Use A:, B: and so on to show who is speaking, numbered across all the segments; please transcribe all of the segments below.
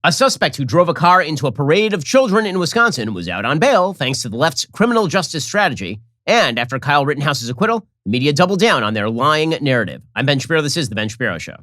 A: A suspect who drove a car into a parade of children in Wisconsin was out on bail thanks to the left's criminal justice strategy. And after Kyle Rittenhouse's acquittal, the media doubled down on their lying narrative. I'm Ben Shapiro. This is The Ben Shapiro Show.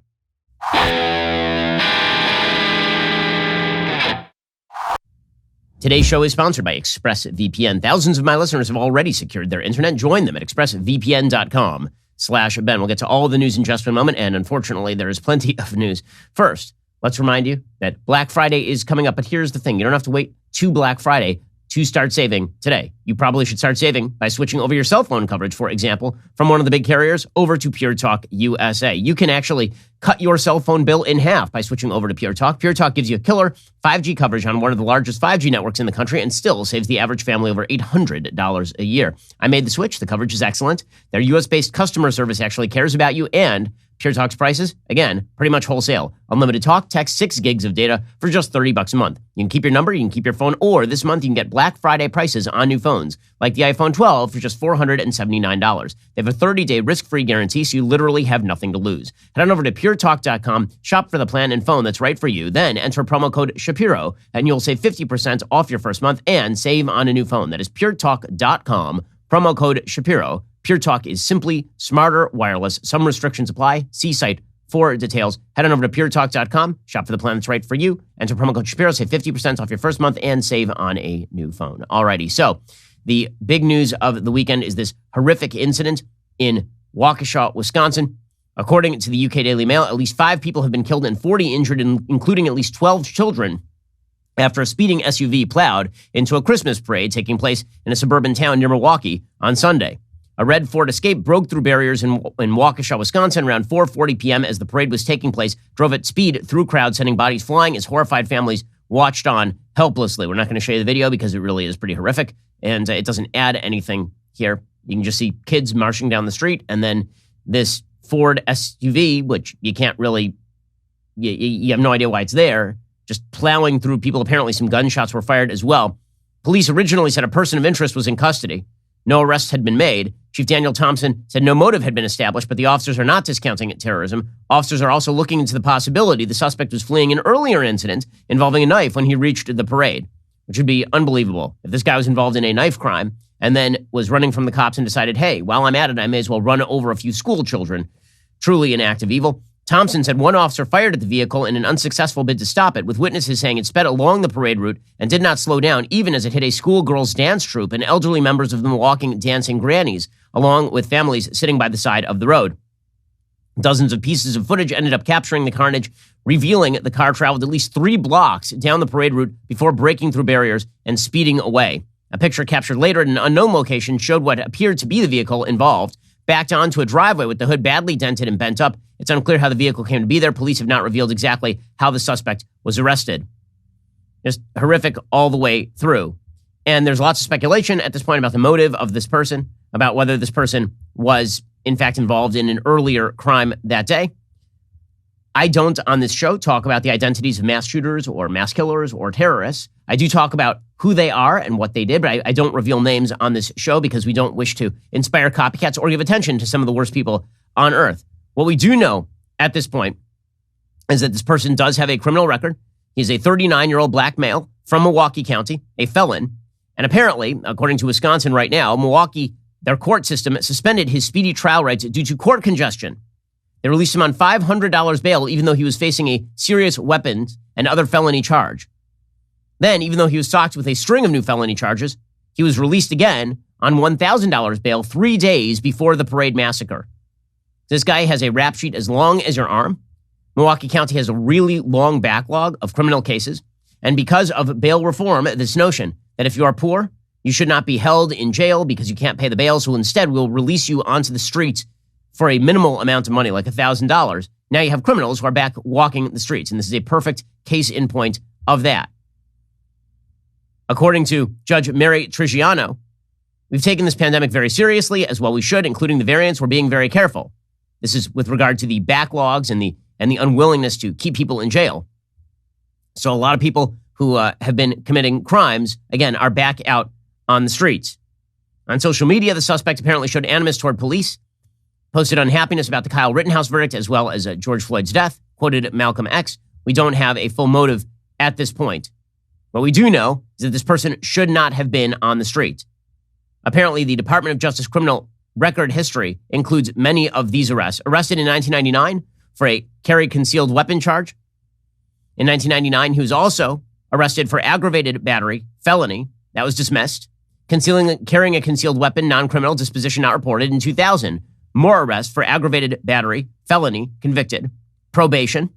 A: Today's show is sponsored by ExpressVPN. Thousands of my listeners have already secured their internet. Join them at expressvpn.com/Ben. We'll get to all the news in just a moment, and unfortunately, there is plenty of news. First, let's remind you that Black Friday is coming up, but here's the thing. You don't have to wait to Black Friday to start saving today. You probably should start saving by switching over your cell phone coverage, for example, from one of the big carriers over to Pure Talk USA. You can actually cut your cell phone bill in half by switching over to Pure Talk. Pure Talk gives you a killer 5G coverage on one of the largest 5G networks in the country and still saves the average family over $800 a year. I made the switch. The coverage is excellent. Their US-based customer service actually cares about you, and Pure Talk's prices, again, pretty much wholesale. Unlimited talk, text, 6 gigs of data for just $30 a month. You can keep your number, you can keep your phone, or this month you can get Black Friday prices on new phones, like the iPhone 12 for just $479. They have a 30-day risk-free guarantee, so you literally have nothing to lose. Head on over to puretalk.com, shop for the plan and phone that's right for you, then enter promo code Shapiro, and you'll save 50% off your first month and save on a new phone. That is puretalk.com, promo code Shapiro. Pure Talk is simply smarter wireless. Some restrictions apply. See site for details. Head on over to puretalk.com. Shop for the plan that's right for you. Enter promo code Shapiro. Save 50% off your first month and save on a new phone. Alrighty. So the big news of the weekend is this horrific incident in Waukesha, Wisconsin. According to the UK Daily Mail, at least 5 people have been killed and 40 injured, including at least 12 children, after a speeding SUV plowed into a Christmas parade taking place in a suburban town near Milwaukee on Sunday. A red Ford Escape broke through barriers in Waukesha, Wisconsin around 4:40 p.m. as the parade was taking place, drove at speed through crowds, sending bodies flying as horrified families watched on helplessly. We're not going to show you the video because it really is pretty horrific, and it doesn't add anything here. You can just see kids marching down the street, and then this Ford SUV, which you can't really, you have no idea why it's there, just plowing through people. Apparently some gunshots were fired as well. Police originally said a person of interest was in custody. No arrests had been made. Chief Daniel Thompson said no motive had been established, but the officers are not discounting terrorism. Officers are also looking into the possibility the suspect was fleeing an earlier incident involving a knife when he reached the parade, which would be unbelievable. If this guy was involved in a knife crime and then was running from the cops and decided, hey, while I'm at it, I may as well run over a few school children. Truly an act of evil. Thompson said one officer fired at the vehicle in an unsuccessful bid to stop it, with witnesses saying it sped along the parade route and did not slow down even as it hit a schoolgirls' dance troupe and elderly members of the Milwaukee Dancing Grannies, along with families sitting by the side of the road. Dozens of pieces of footage ended up capturing the carnage, revealing the car traveled at least 3 blocks down the parade route before breaking through barriers and speeding away. A picture captured later at an unknown location showed what appeared to be the vehicle involved, backed onto a driveway with the hood badly dented and bent up. It's unclear how the vehicle came to be there. Police have not revealed exactly how the suspect was arrested. Just horrific all the way through. And there's lots of speculation at this point about the motive of this person, about whether this person was, in fact, involved in an earlier crime that day. I don't, on this show, talk about the identities of mass shooters or mass killers or terrorists. I do talk about who they are and what they did, but I don't reveal names on this show because we don't wish to inspire copycats or give attention to some of the worst people on earth. What we do know at this point is that this person does have a criminal record. He's a 39-year-old black male from Milwaukee County, a felon. And apparently, according to Wisconsin right now, Milwaukee, their court system, suspended his speedy trial rights due to court congestion. They released him on $500 bail, even though he was facing a serious weapons and other felony charge. Then, even though he was stocked with a string of new felony charges, he was released again on $1,000 bail 3 days before the parade massacre. This guy has a rap sheet as long as your arm. Milwaukee County has a really long backlog of criminal cases. And because of bail reform, this notion that if you are poor, you should not be held in jail because you can't pay the bail, so instead we'll release you onto the streets for a minimal amount of money, like $1,000. Now you have criminals who are back walking the streets, and this is a perfect case in point of that. According to Judge Mary Trigiano, we've taken this pandemic very seriously, as well we should, including the variants. We're being very careful. This is with regard to the backlogs and the unwillingness to keep people in jail. So a lot of people who have been committing crimes, again, are back out on the streets. On social media, the suspect apparently showed animus toward police, posted unhappiness about the Kyle Rittenhouse verdict, as well as George Floyd's death, quoted Malcolm X. We don't have a full motive at this point. What we do know is that this person should not have been on the street. Apparently, the Department of Justice criminal record history includes many of these arrests. Arrested in 1999 for a carry concealed weapon charge. In 1999, he was also arrested for aggravated battery, felony. That was dismissed. Carrying a concealed weapon, non-criminal, disposition not reported. In 2000, more arrests for aggravated battery, felony, convicted. Probation.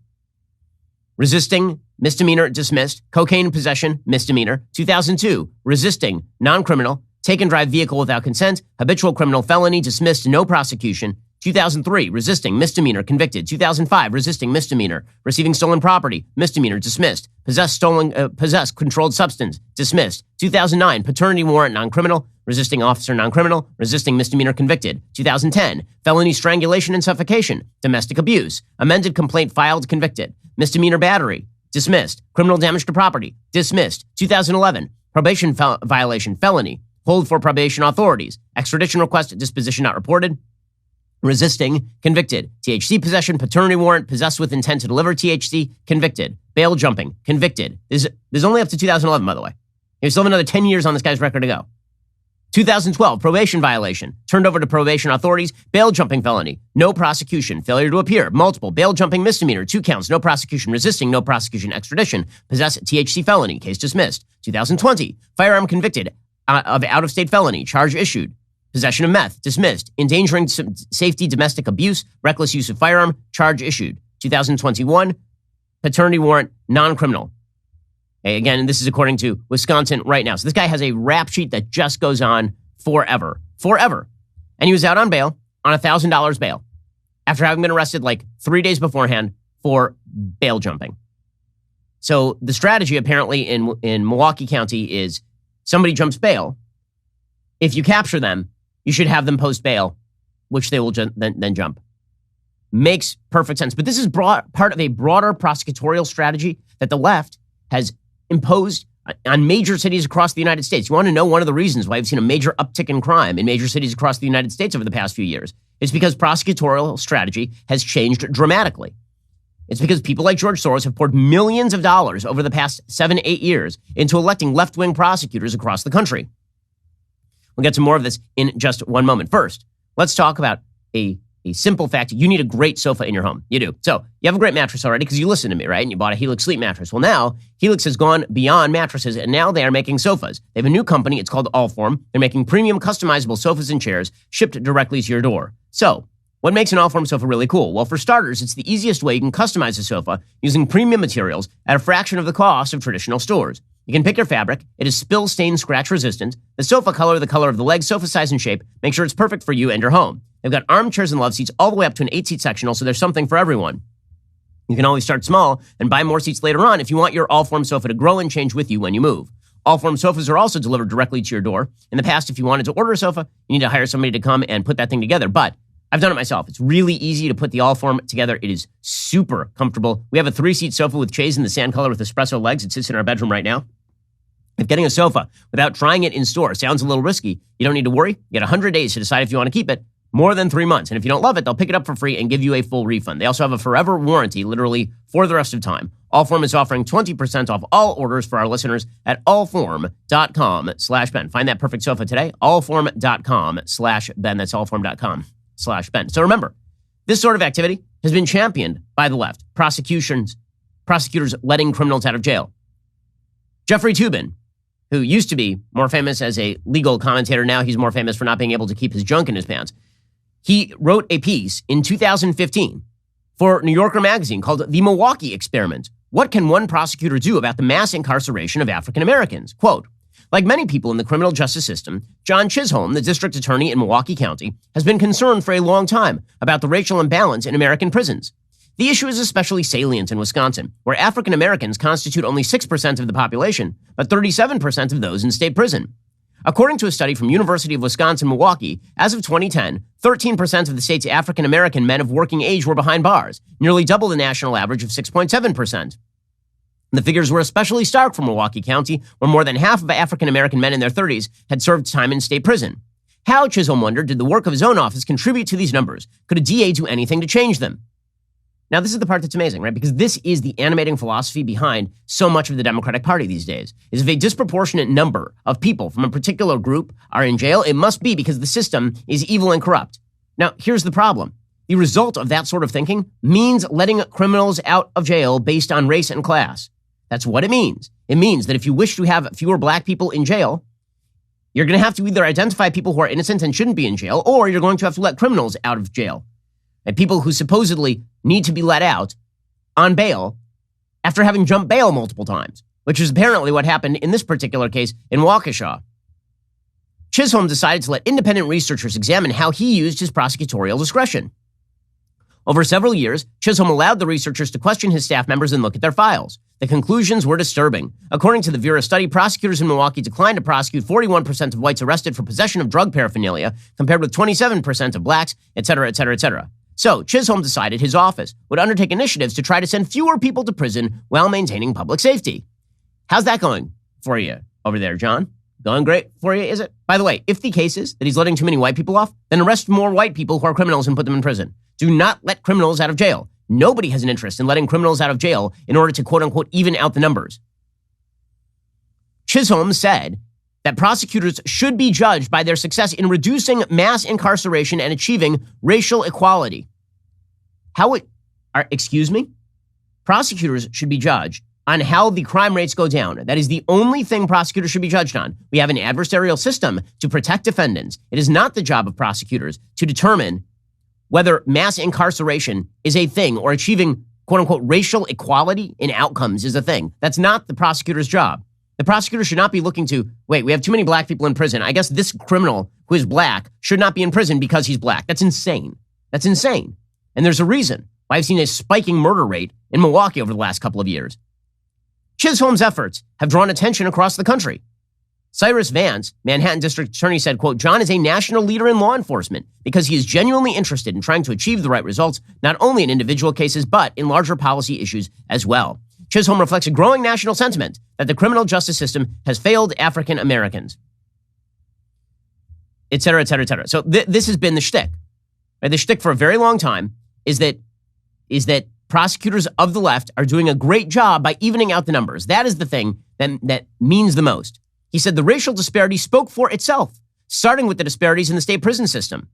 A: Resisting, misdemeanor, dismissed. Cocaine possession, misdemeanor. 2002, resisting, non-criminal. Take and drive vehicle without consent. Habitual criminal, felony, dismissed, no prosecution. 2003, resisting, misdemeanor, convicted. 2005, resisting, misdemeanor. Receiving stolen property, misdemeanor, dismissed. Possess controlled substance, dismissed. 2009, paternity warrant, non-criminal. Resisting officer, non-criminal. Resisting, misdemeanor, convicted. 2010, felony strangulation and suffocation. Domestic abuse. Amended complaint filed, convicted. Misdemeanor battery, dismissed. Criminal damage to property, dismissed. 2011, probation violation, felony. Hold for probation authorities. Extradition request, disposition not reported. Resisting, convicted. THC possession, paternity warrant, possessed with intent to deliver THC, convicted. Bail jumping, convicted. There's only up to 2011, by the way. You still have another 10 years on this guy's record to go. 2012, probation violation, turned over to probation authorities, bail jumping felony, no prosecution, failure to appear, multiple, bail jumping misdemeanor, 2 counts, no prosecution, resisting, no prosecution, extradition, possess THC felony, case dismissed. 2020, firearm convicted of out-of-state felony, charge issued. Possession of meth, dismissed. Endangering safety, domestic abuse, reckless use of firearm, charge issued. 2021, paternity warrant, non-criminal. Again, this is according to Wisconsin right now. So this guy has a rap sheet that just goes on forever. Forever. And he was out on bail, on $1,000 bail, after having been arrested like 3 days beforehand for bail jumping. So the strategy apparently in Milwaukee County is somebody jumps bail. If you capture them, you should have them post bail, which they will then jump. Makes perfect sense. But this is part of a broader prosecutorial strategy that the left has imposed on major cities across the United States. You want to know one of the reasons why we've seen a major uptick in crime in major cities across the United States over the past few years? It's because prosecutorial strategy has changed dramatically. It's because people like George Soros have poured millions of dollars over the past 7-8 years into electing left-wing prosecutors across the country. We'll get to more of this in just one moment. First, let's talk about a simple fact. You need a great sofa in your home. You do. So you have a great mattress already because you listened to me, right? And you bought a Helix sleep mattress. Well, now Helix has gone beyond mattresses and now they are making sofas. They have a new company. It's called Allform. They're making premium customizable sofas and chairs shipped directly to your door. So what makes an Allform sofa really cool? Well, for starters, it's the easiest way you can customize a sofa using premium materials at a fraction of the cost of traditional stores. You can pick your fabric. It is spill, stain, scratch resistant. The sofa color, the color of the legs, sofa size and shape. Make sure it's perfect for you and your home. They've got armchairs and love seats all the way up to an 8-seat sectional, so there's something for everyone. You can always start small and buy more seats later on if you want your Allform sofa to grow and change with you when you move. Allform sofas are also delivered directly to your door. In the past, if you wanted to order a sofa, you need to hire somebody to come and put that thing together. But I've done it myself. It's really easy to put the Allform together. It is super comfortable. We have a 3-seat sofa with chaise in the sand color with espresso legs. It sits in our bedroom right now. If getting a sofa without trying it in store sounds a little risky, you don't need to worry. You get 100 days to decide if you want to keep it. More than 3 months. And if you don't love it, they'll pick it up for free and give you a full refund. They also have a forever warranty, literally for the rest of time. Allform is offering 20% off all orders for our listeners at allform.com/Ben. Find that perfect sofa today. Allform.com/Ben. That's allform.com/Ben. So remember, this sort of activity has been championed by the left. Prosecutors letting criminals out of jail. Jeffrey Toobin, who used to be more famous as a legal commentator, now he's more famous for not being able to keep his junk in his pants. He wrote a piece in 2015 for New Yorker magazine called The Milwaukee Experiment. What can one prosecutor do about the mass incarceration of African Americans? Quote, like many people in the criminal justice system, John Chisholm, the district attorney in Milwaukee County, has been concerned for a long time about the racial imbalance in American prisons. The issue is especially salient in Wisconsin, where African Americans constitute only 6% of the population, but 37% of those in state prison. According to a study from University of Wisconsin-Milwaukee, as of 2010, 13% of the state's African American men of working age were behind bars, nearly double the national average of 6.7%. The figures were especially stark for Milwaukee County, where more than half of African American men in their 30s had served time in state prison. How, Chisholm wondered, did the work of his own office contribute to these numbers? Could a DA do anything to change them? Now, this is the part that's amazing, right? Because this is the animating philosophy behind so much of the Democratic Party these days, is if a disproportionate number of people from a particular group are in jail, it must be because the system is evil and corrupt. Now, here's the problem. The result of that sort of thinking means letting criminals out of jail based on race and class. That's what it means. It means that if you wish to have fewer black people in jail, you're going to have to either identify people who are innocent and shouldn't be in jail, or you're going to have to let criminals out of jail. And people who supposedly need to be let out on bail after having jumped bail multiple times, which is apparently what happened in this particular case in Waukesha. Chisholm decided to let independent researchers examine how he used his prosecutorial discretion. Over several years, Chisholm allowed the researchers to question his staff members and look at their files. The conclusions were disturbing. According to the Vera study, prosecutors in Milwaukee declined to prosecute 41% of whites arrested for possession of drug paraphernalia, compared with 27% of blacks, et cetera, et cetera, et cetera. So Chisholm decided his office would undertake initiatives to try to send fewer people to prison while maintaining public safety. How's that going for you over there, John? Going great for you, is it? By the way, if the case is that he's letting too many white people off, then arrest more white people who are criminals and put them in prison. Do not let criminals out of jail. Nobody has an interest in letting criminals out of jail in order to, quote unquote, even out the numbers. Chisholm said that prosecutors should be judged by their success in reducing mass incarceration and achieving racial equality. Prosecutors should be judged on how the crime rates go down. That is the only thing prosecutors should be judged on. We have an adversarial system to protect defendants. It is not the job of prosecutors to determine whether mass incarceration is a thing or achieving, quote unquote, racial equality in outcomes is a thing. That's not the prosecutor's job. The prosecutor should not be looking to, wait, we have too many black people in prison. I guess this criminal who is black should not be in prison because he's black. That's insane. That's insane. And there's a reason why I've seen a spiking murder rate in Milwaukee over the last couple of years. Chisholm's efforts have drawn attention across the country. Cyrus Vance, Manhattan District Attorney, said, quote, John is a national leader in law enforcement because he is genuinely interested in trying to achieve the right results, not only in individual cases, but in larger policy issues as well. Chisholm reflects a growing national sentiment that the criminal justice system has failed African Americans, et cetera, et cetera, et cetera. So this has been the shtick. Right? The shtick for a very long time is that prosecutors of the left are doing a great job by evening out the numbers. That is the thing that means the most. He said the racial disparity spoke for itself, starting with the disparities in the state prison system.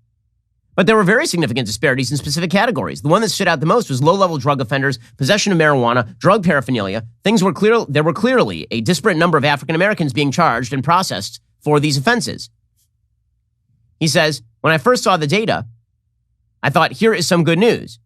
A: But there were very significant disparities in specific categories. The one that stood out the most was low-level drug offenders, possession of marijuana, drug paraphernalia. There were clearly a disparate number of African Americans being charged and processed for these offenses. He says, when I first saw the data, I thought, here is some good news.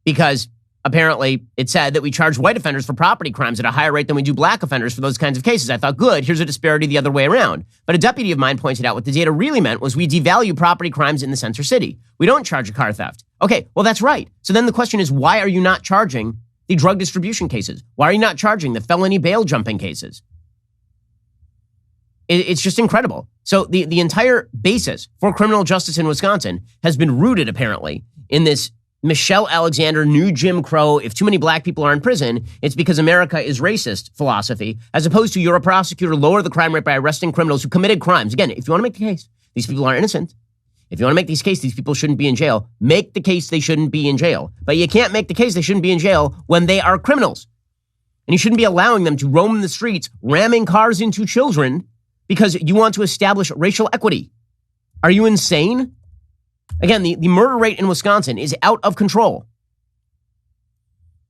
A: Because apparently it said that we charge white offenders for property crimes at a higher rate than we do black offenders for those kinds of cases. I thought, good, here's a disparity the other way around. But a deputy of mine pointed out what the data really meant was we devalue property crimes in the center city. We don't charge a car theft. Okay, well, that's right. So then the question is, why are you not charging the drug distribution cases? Why are you not charging the felony bail jumping cases? It's just incredible. So the entire basis for criminal justice in Wisconsin has been rooted, apparently, in this Michelle Alexander, new Jim Crow, if too many black people are in prison, it's because America is racist philosophy, as opposed to you're a prosecutor, lower the crime rate by arresting criminals who committed crimes. Again, if you want to make the case, these people are innocent. If you want to make this case, these people shouldn't be in jail, make the case they shouldn't be in jail. But you can't make the case they shouldn't be in jail when they are criminals. And you shouldn't be allowing them to roam the streets, ramming cars into children because you want to establish racial equity. Are you insane? Again, the murder rate in Wisconsin is out of control.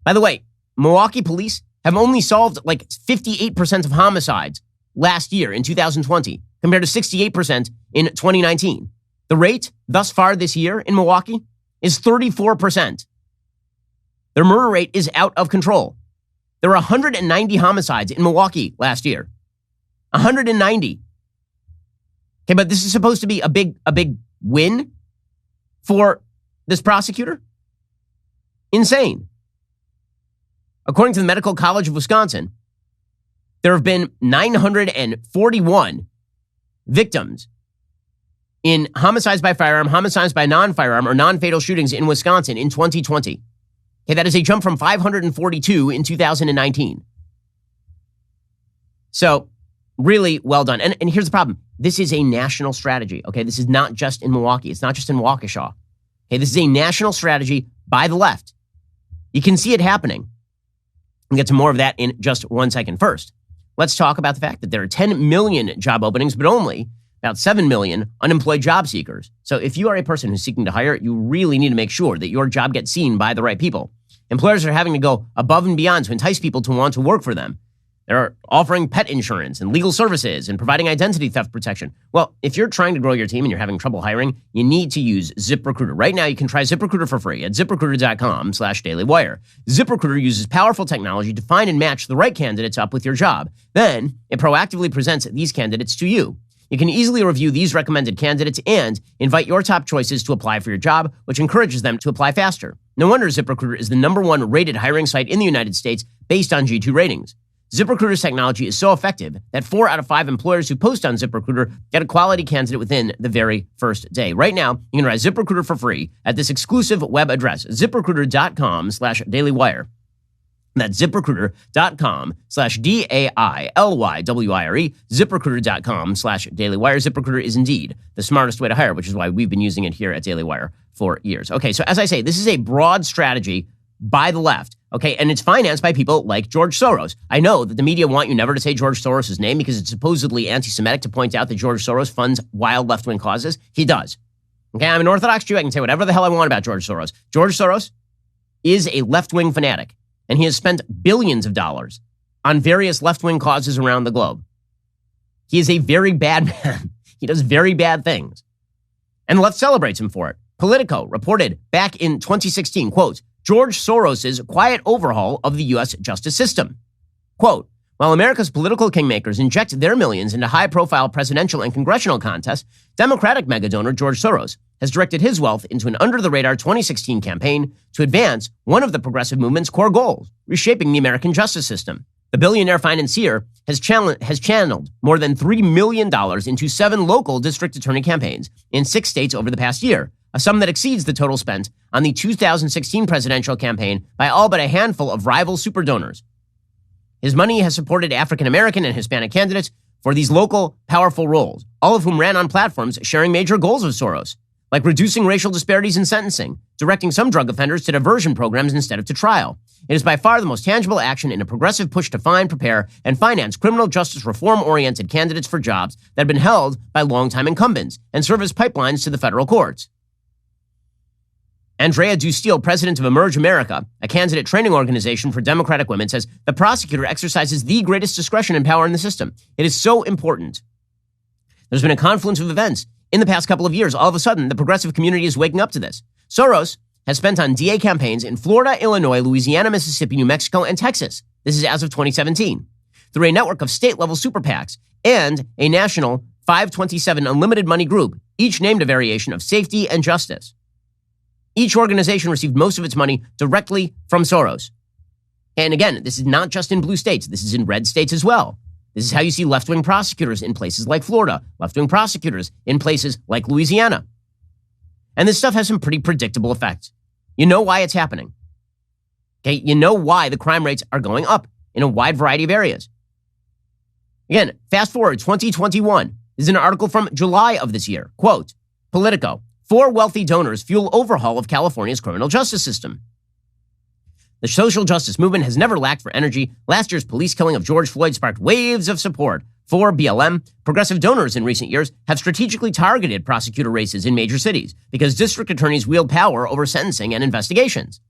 A: By the way, Milwaukee police have only solved like 58% of homicides last year in 2020, compared to 68% in 2019. The rate thus far this year in Milwaukee is 34%. Their murder rate is out of control. There were 190 homicides in Milwaukee last year. 190. Okay, but this is supposed to be a big win for this prosecutor? Insane. According to the Medical College of Wisconsin, there have been 941 victims in homicides by firearm, homicides by non-firearm, or non-fatal shootings in Wisconsin in 2020. Okay, that is a jump from 542 in 2019. So, really well done. And here's the problem. This is a national strategy, okay? This is not just in Milwaukee. It's not just in Waukesha. Okay, this is a national strategy by the left You can see it happening. We'll get to more of that in just 1 second. First, let's talk about the fact that there are 10 million job openings, but only about 7 million unemployed job seekers. So if you are a person who's seeking to hire, you really need to make sure that your job gets seen by the right people. Employers are having to go above and beyond to entice people to want to work for them. They're offering pet insurance and legal services and providing identity theft protection. Well, if you're trying to grow your team and you're having trouble hiring, you need to use ZipRecruiter. Right now, you can try ZipRecruiter for free at ZipRecruiter.com/dailywire. ZipRecruiter uses powerful technology to find and match the right candidates up with your job. Then, it proactively presents these candidates to you. You can easily review these recommended candidates and invite your top choices to apply for your job, which encourages them to apply faster. No wonder ZipRecruiter is the #1 rated hiring site in the United States based on G2 ratings. ZipRecruiter's technology is so effective that 4 out of 5 employers who post on ZipRecruiter get a quality candidate within the very first day. Right now, you can try ZipRecruiter for free at this exclusive web address, ZipRecruiter.com/dailywire. That's ZipRecruiter.com/DAILYWIRE, ZipRecruiter.com/dailywire. ZipRecruiter is indeed the smartest way to hire, which is why we've been using it here at Daily Wire for years. Okay, so as I say, this is a broad strategy by the left, okay, and it's financed by people like George Soros. I know that the media want you never to say George Soros' name because it's supposedly anti-Semitic to point out that George Soros funds wild left-wing causes. He does. Okay, I'm an Orthodox Jew. I can say whatever the hell I want about George Soros. George Soros is a left-wing fanatic, and he has spent billions of dollars on various left-wing causes around the globe. He is a very bad man. He does very bad things. And the left celebrates him for it. Politico reported back in 2016, quote, George Soros's quiet overhaul of the U.S. justice system. Quote, while America's political kingmakers inject their millions into high-profile presidential and congressional contests, Democratic megadonor George Soros has directed his wealth into an under-the-radar 2016 campaign to advance one of the progressive movement's core goals, reshaping the American justice system. The billionaire financier has channeled more than $3 million into 7 local district attorney campaigns in 6 states over the past year, a sum that exceeds the total spent on the 2016 presidential campaign by all but a handful of rival super donors. His money has supported African American and Hispanic candidates for these local, powerful roles, all of whom ran on platforms sharing major goals of Soros, like reducing racial disparities in sentencing, directing some drug offenders to diversion programs instead of to trial. It is by far the most tangible action in a progressive push to find, prepare, and finance criminal justice reform-oriented candidates for jobs that have been held by longtime incumbents and serve as pipelines to the federal courts. Andrea Dusteel, president of Emerge America, a candidate training organization for Democratic women, says the prosecutor exercises the greatest discretion and power in the system. It is so important. There's been a confluence of events in the past couple of years. All of a sudden, the progressive community is waking up to this. Soros has spent on DA campaigns in Florida, Illinois, Louisiana, Mississippi, New Mexico, and Texas. This is as of 2017. Through a network of state-level super PACs and a national 527 unlimited money group, each named a variation of safety and justice. Each organization received most of its money directly from Soros. And again, this is not just in blue states. This is in red states as well. This is how you see left-wing prosecutors in places like Florida, left-wing prosecutors in places like Louisiana. And this stuff has some pretty predictable effects. You know why it's happening. Okay, you know why the crime rates are going up in a wide variety of areas. Again, fast forward 2021. This is an article from July of this year. Quote, Politico. 4 wealthy donors fuel overhaul of California's criminal justice system. The social justice movement has never lacked for energy. Last year's police killing of George Floyd sparked waves of support for BLM. Progressive donors in recent years have strategically targeted prosecutor races in major cities because district attorneys wield power over sentencing and investigations.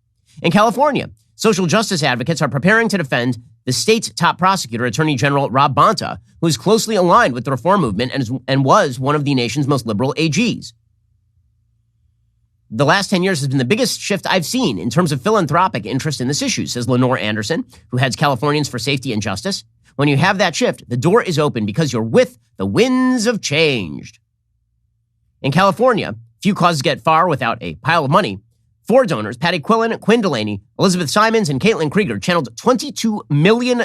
A: In California, social justice advocates are preparing to defend the state's top prosecutor, Attorney General Rob Bonta, who is closely aligned with the reform movement and was one of the nation's most liberal AGs. The last 10 years has been the biggest shift I've seen in terms of philanthropic interest in this issue, says Lenore Anderson, who heads Californians for Safety and Justice. When you have that shift, the door is open because you're with the winds of change. In California, few causes get far without a pile of money. 4 donors, Patty Quillen, Quinn Delaney, Elizabeth Simons, and Caitlin Krieger, channeled $22 million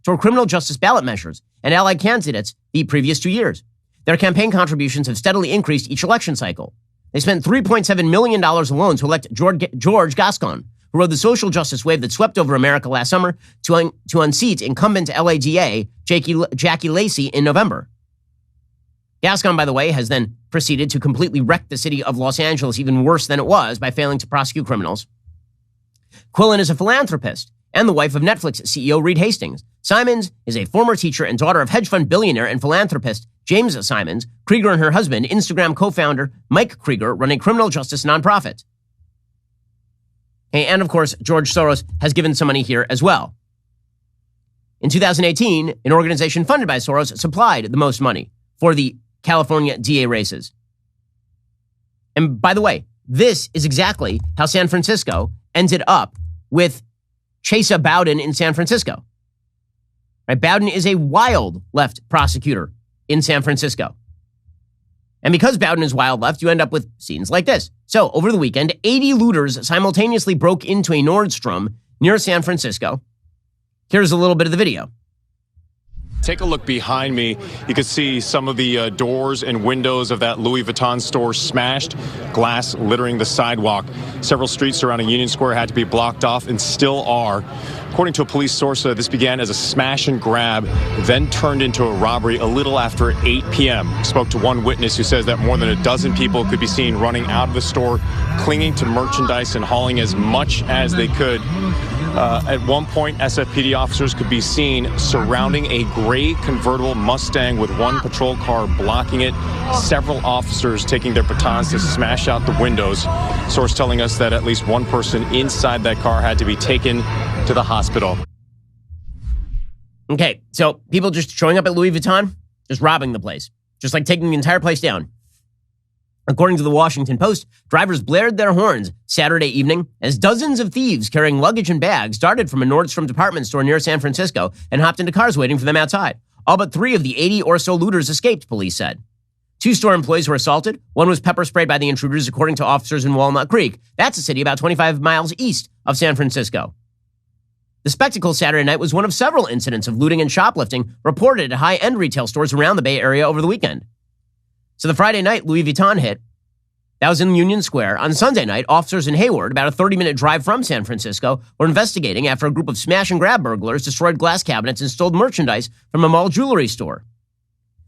A: toward criminal justice ballot measures and allied candidates the previous 2 years. Their campaign contributions have steadily increased each election cycle. They spent $3.7 million alone to elect George Gascon, who rode the social justice wave that swept over America last summer to unseat incumbent LADA Jackie Lacey in November. Gascon, by the way, has then proceeded to completely wreck the city of Los Angeles even worse than it was by failing to prosecute criminals. Quillen is a philanthropist and the wife of Netflix CEO Reed Hastings. Simons is a former teacher and daughter of hedge fund billionaire and philanthropist James Simons. Krieger and her husband, Instagram co-founder Mike Krieger, run a criminal justice nonprofit. And of course, George Soros has given some money here as well. In 2018, an organization funded by Soros supplied the most money for the California DA races. And by the way, this is exactly how San Francisco ended up with Chesa Bowden in San Francisco. Right? Bowden is a wild left prosecutor in San Francisco. And because Bowden is wild left, you end up with scenes like this. So over the weekend, 80 looters simultaneously broke into a Nordstrom near San Francisco. Here's a little bit of the video.
B: Take a look behind me. You can see some of the doors and windows of that Louis Vuitton store smashed, glass littering the sidewalk. Several streets surrounding Union Square had to be blocked off and still are. According to a police source, this began as a smash and grab, then turned into a robbery a little after 8 p.m. Spoke to one witness who says that more than a dozen people could be seen running out of the store, clinging to merchandise and hauling as much as they could. At one point, SFPD officers could be seen surrounding a gray convertible Mustang with one patrol car blocking it, several officers taking their batons to smash out the windows. Source telling us that at least one person inside that car had to be taken to the hospital.
A: Okay, so people just showing up at Louis Vuitton, just robbing the place, just like taking the entire place down. According to the Washington Post, drivers blared their horns Saturday evening as dozens of thieves carrying luggage and bags darted from a Nordstrom department store near San Francisco and hopped into cars waiting for them outside. All but 3 of the 80 or so looters escaped, police said. 2 store employees were assaulted. One was pepper sprayed by the intruders, according to officers in Walnut Creek. That's a city about 25 miles east of San Francisco. The spectacle Saturday night was one of several incidents of looting and shoplifting reported at high-end retail stores around the Bay Area over the weekend. So the Friday night Louis Vuitton hit, that was in Union Square. On Sunday night, officers in Hayward, about a 30-minute drive from San Francisco, were investigating after a group of smash-and-grab burglars destroyed glass cabinets and stole merchandise from a mall jewelry store.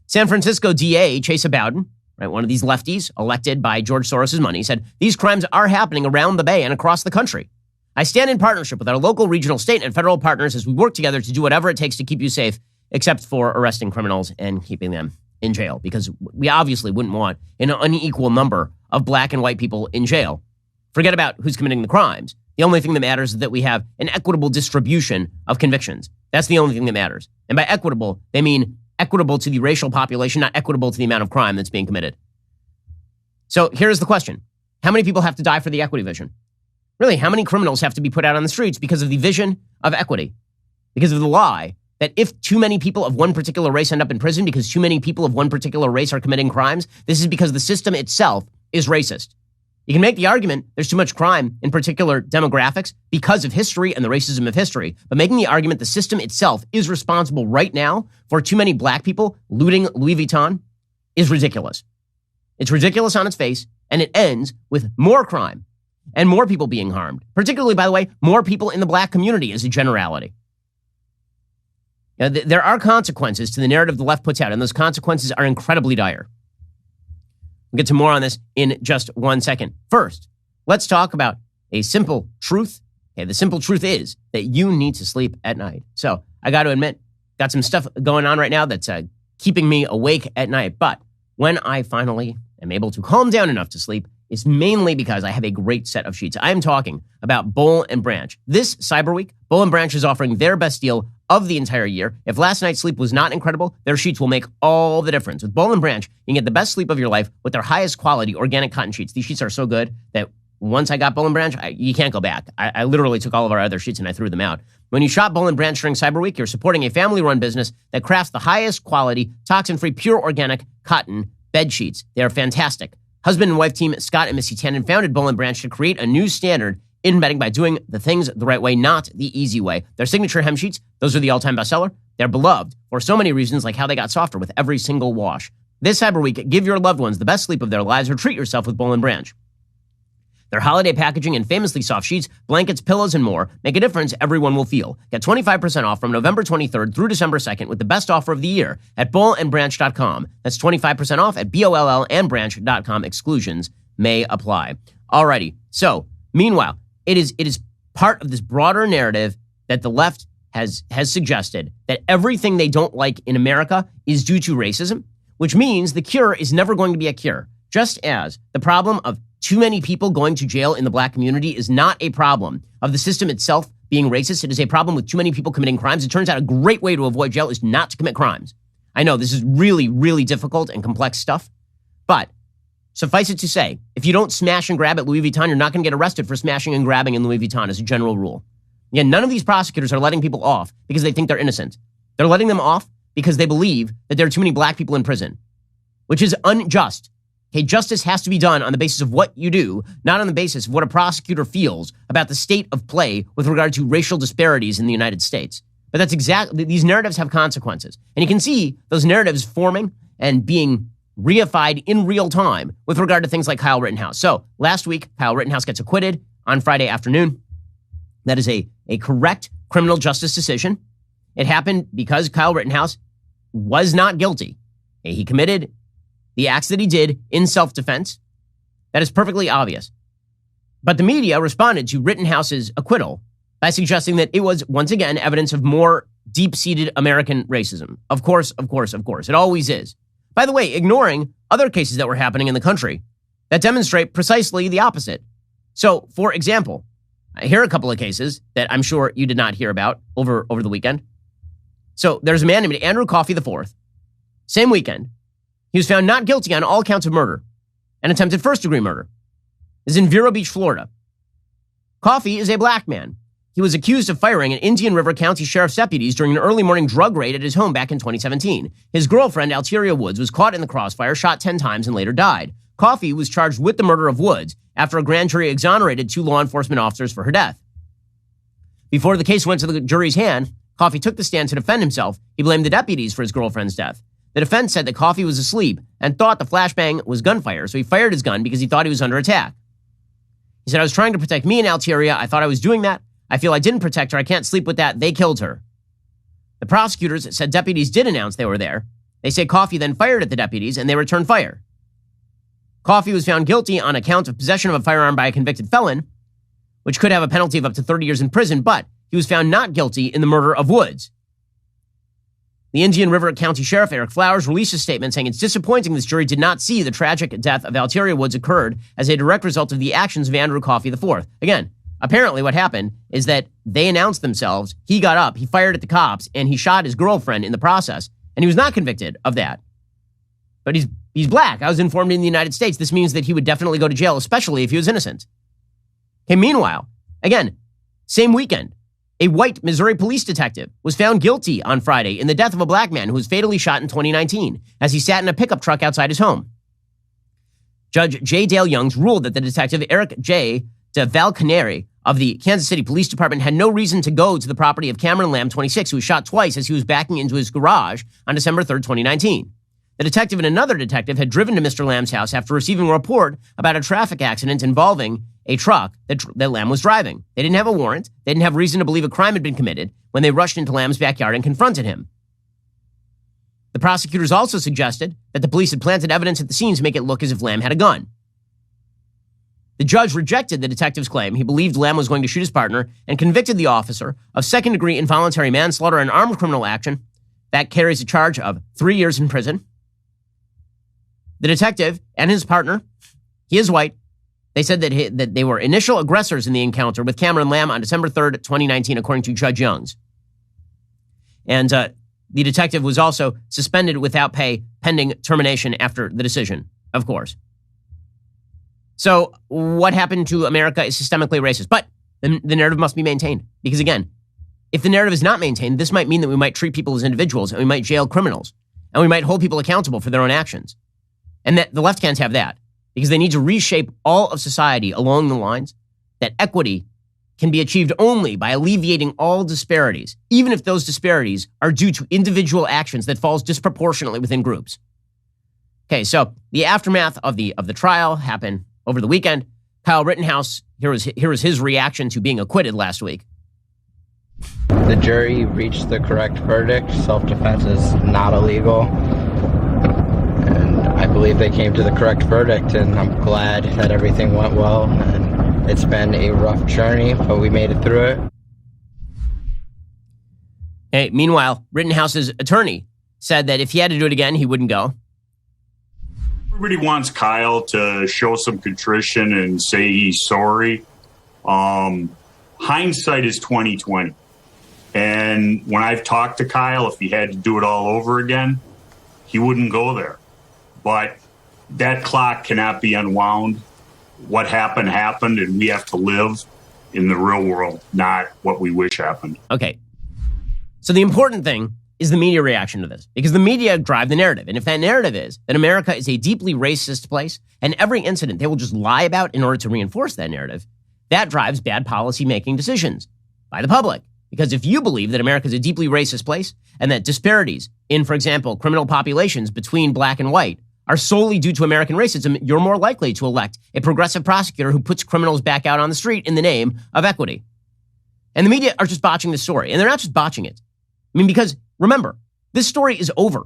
A: San Francisco DA Chesa Bowden, right, one of these lefties elected by George Soros' money, said, "These crimes are happening around the Bay and across the country. I stand in partnership with our local, regional, state, and federal partners as we work together to do whatever it takes to keep you safe, except for arresting criminals and keeping them in jail, because we obviously wouldn't want an unequal number of black and white people in jail. Forget about who's committing the crimes. The only thing that matters is that we have an equitable distribution of convictions. That's the only thing that matters. And by equitable, they mean equitable to the racial population, not equitable to the amount of crime that's being committed." So here's the question. How many people have to die for the equity vision? Really, how many criminals have to be put out on the streets because of the vision of equity? Because of the lie that if too many people of one particular race end up in prison because too many people of one particular race are committing crimes, this is because the system itself is racist. You can make the argument there's too much crime in particular demographics because of history and the racism of history, but making the argument the system itself is responsible right now for too many black people looting Louis Vuitton is ridiculous. It's ridiculous on its face, and it ends with more crime and more people being harmed, particularly, by the way, more people in the black community as a generality. Now, there are consequences to the narrative the left puts out, and those consequences are incredibly dire. We'll get to more on this in just one second. First, let's talk about a simple truth. Okay, the simple truth is that you need to sleep at night. So I got to admit, got some stuff going on right now that's keeping me awake at night. But when I finally am able to calm down enough to sleep, it's mainly because I have a great set of sheets. I am talking about Boll and Branch. This Cyber Week, Boll and Branch is offering their best deal of the entire year. If last night's sleep was not incredible, their sheets will make all the difference. With Boll and Branch, you can get the best sleep of your life with their highest quality organic cotton sheets. These sheets are so good that once I got Boll and Branch, you can't go back. I literally took all of our other sheets and I threw them out. When you shop Boll and Branch during Cyber Week, you're supporting a family-run business that crafts the highest quality, toxin-free, pure organic cotton bed sheets. They are fantastic. Husband and wife team Scott and Missy Tannen founded Boll and Branch to create a new standard in bedding by doing the things the right way, not the easy way. Their signature hem sheets, those are the all-time bestseller. They're beloved for so many reasons, like how they got softer with every single wash. This Cyber Week, give your loved ones the best sleep of their lives or treat yourself with Boll and Branch. Their holiday packaging and famously soft sheets, blankets, pillows, and more make a difference everyone will feel. Get 25% off from November 23rd through December 2nd with the best offer of the year at bollandbranch.com. That's 25% off at bollandbranch.com. Exclusions may apply. Alrighty. So, meanwhile, it is part of this broader narrative that the left has suggested that everything they don't like in America is due to racism, which means the cure is never going to be a cure. Just as the problem of too many people going to jail in the black community is not a problem of the system itself being racist, it is a problem with too many people committing crimes. It turns out a great way to avoid jail is not to commit crimes. I know this is really, really difficult and complex stuff, but suffice it to say, if you don't smash and grab at Louis Vuitton, you're not going to get arrested for smashing and grabbing in Louis Vuitton as a general rule. Again, none of these prosecutors are letting people off because they think they're innocent. They're letting them off because they believe that there are too many black people in prison, which is unjust. Okay, justice has to be done on the basis of what you do, not on the basis of what a prosecutor feels about the state of play with regard to racial disparities in the United States. But that's exactly, these narratives have consequences. And you can see those narratives forming and being reified in real time with regard to things like Kyle Rittenhouse. So last week, Kyle Rittenhouse gets acquitted on Friday afternoon. That is a correct criminal justice decision. It happened because Kyle Rittenhouse was not guilty. He committed the acts that he did in self-defense. That is perfectly obvious. But the media responded to Rittenhouse's acquittal by suggesting that it was, once again, evidence of more deep-seated American racism. Of course, of course, of course. It always is. By the way, ignoring other cases that were happening in the country that demonstrate precisely the opposite. So, for example, here are a couple of cases that I'm sure you did not hear about over the weekend. So there's a man named Andrew Coffey IV. Same weekend, he was found not guilty on all counts of murder and attempted first-degree murder. This is in Vero Beach, Florida. Coffey is a black man. He was accused of firing an Indian River County Sheriff's deputies during an early morning drug raid at his home back in 2017. His girlfriend, Alteria Woods, was caught in the crossfire, shot 10 times, and later died. Coffey was charged with the murder of Woods after a grand jury exonerated 2 law enforcement officers for her death. Before the case went to the jury's hand, Coffey took the stand to defend himself. He blamed the deputies for his girlfriend's death. The defense said that Coffey was asleep and thought the flashbang was gunfire, so he fired his gun because he thought he was under attack. He said, "I was trying to protect me and Alteria. I thought I was doing that. I feel I didn't protect her. I can't sleep with that. They killed her." The prosecutors said deputies did announce they were there. They say Coffey then fired at the deputies and they returned fire. Coffey was found guilty on account of possession of a firearm by a convicted felon, which could have a penalty of up to 30 years in prison, but he was found not guilty in the murder of Woods. The Indian River County Sheriff, Eric Flowers, released a statement saying it's disappointing this jury did not see the tragic death of Alteria Woods occurred as a direct result of the actions of Andrew Coffey IV. Again, apparently what happened is that they announced themselves, he got up, he fired at the cops, and he shot his girlfriend in the process, and he was not convicted of that. But he's black. I was informed in the United States. This means that he would definitely go to jail, especially if he was innocent. Okay, meanwhile, again, same weekend, a white Missouri police detective was found guilty on Friday in the death of a black man who was fatally shot in 2019 as he sat in a pickup truck outside his home. Judge J. Dale Youngs ruled that the detective Eric J. de Valcaneri of the Kansas City Police Department had no reason to go to the property of Cameron Lamb, 26, who was shot twice as he was backing into his garage on December 3rd, 2019. The detective and another detective had driven to Mr. Lamb's house after receiving a report about a traffic accident involving a truck that Lamb was driving. They didn't have a warrant. They didn't have reason to believe a crime had been committed when they rushed into Lamb's backyard and confronted him. The prosecutors also suggested that the police had planted evidence at the scene to make it look as if Lamb had a gun. The judge rejected the detective's claim. He believed Lamb was going to shoot his partner and convicted the officer of second-degree involuntary manslaughter and armed criminal action. That carries a charge of 3 years in prison. The detective and his partner, he is white, they said that they were initial aggressors in the encounter with Cameron Lamb on December 3rd, 2019, according to Judge Youngs. And the detective was also suspended without pay pending termination after the decision, of course. So what happened to America is systemically racist. But the narrative must be maintained. Because again, if the narrative is not maintained, this might mean that we might treat people as individuals and we might jail criminals and we might hold people accountable for their own actions. And that the left can't have that because they need to reshape all of society along the lines that equity can be achieved only by alleviating all disparities, even if those disparities are due to individual actions that falls disproportionately within groups. Okay, so the aftermath of the trial happened over the weekend. Kyle Rittenhouse, here was his reaction to being acquitted last week.
C: The jury reached the correct verdict. Self-defense is not illegal. And I believe they came to the correct verdict, and I'm glad that everything went well. And It's been a rough journey, but we made it through it.
A: Hey, meanwhile, Rittenhouse's attorney said that if he had to do it again, he wouldn't go.
D: Everybody wants Kyle to show some contrition and say he's sorry. Hindsight is 20/20. And when I've talked to Kyle, if he had to do it all over again, he wouldn't go there. But that clock cannot be unwound. What happened, happened, and we have to live in the real world, not what we wish happened.
A: Okay. So the important thing is the media reaction to this, because the media drive the narrative. And if that narrative is that America is a deeply racist place and every incident they will just lie about in order to reinforce that narrative, that drives bad policy-making decisions by the public. Because if you believe that America is a deeply racist place and that disparities in, for example, criminal populations between black and white are solely due to American racism, you're more likely to elect a progressive prosecutor who puts criminals back out on the street in the name of equity. And the media are just botching this story. And they're not just botching it. I mean, because remember, this story is over.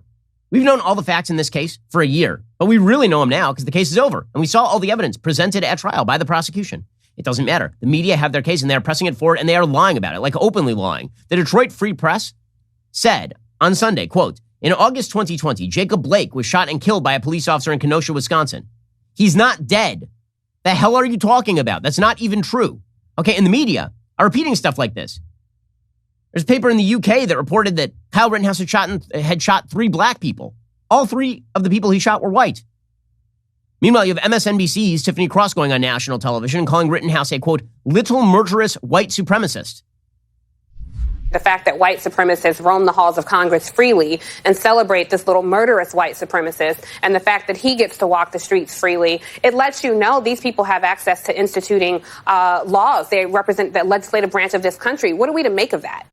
A: We've known all the facts in this case for a year, but we really know them now because the case is over. And we saw all the evidence presented at trial by the prosecution. It doesn't matter. The media have their case and they're pressing it forward and they are lying about it, like openly lying. The Detroit Free Press said on Sunday, quote, in August 2020, Jacob Blake was shot and killed by a police officer in Kenosha, Wisconsin. He's not dead. The hell are you talking about? That's not even true. Okay, and the media are repeating stuff like this. There's a paper in the UK that reported that Kyle Rittenhouse had shot 3 black people. All 3 of the people he shot were white. Meanwhile, you have MSNBC's Tiffany Cross going on national television and calling Rittenhouse a, quote, little murderous white supremacist.
E: The fact that white supremacists roam the halls of Congress freely and celebrate this little murderous white supremacist, and the fact that he gets to walk the streets freely, it lets you know these people have access to instituting laws. They represent the legislative branch of this country. What are we to make of that?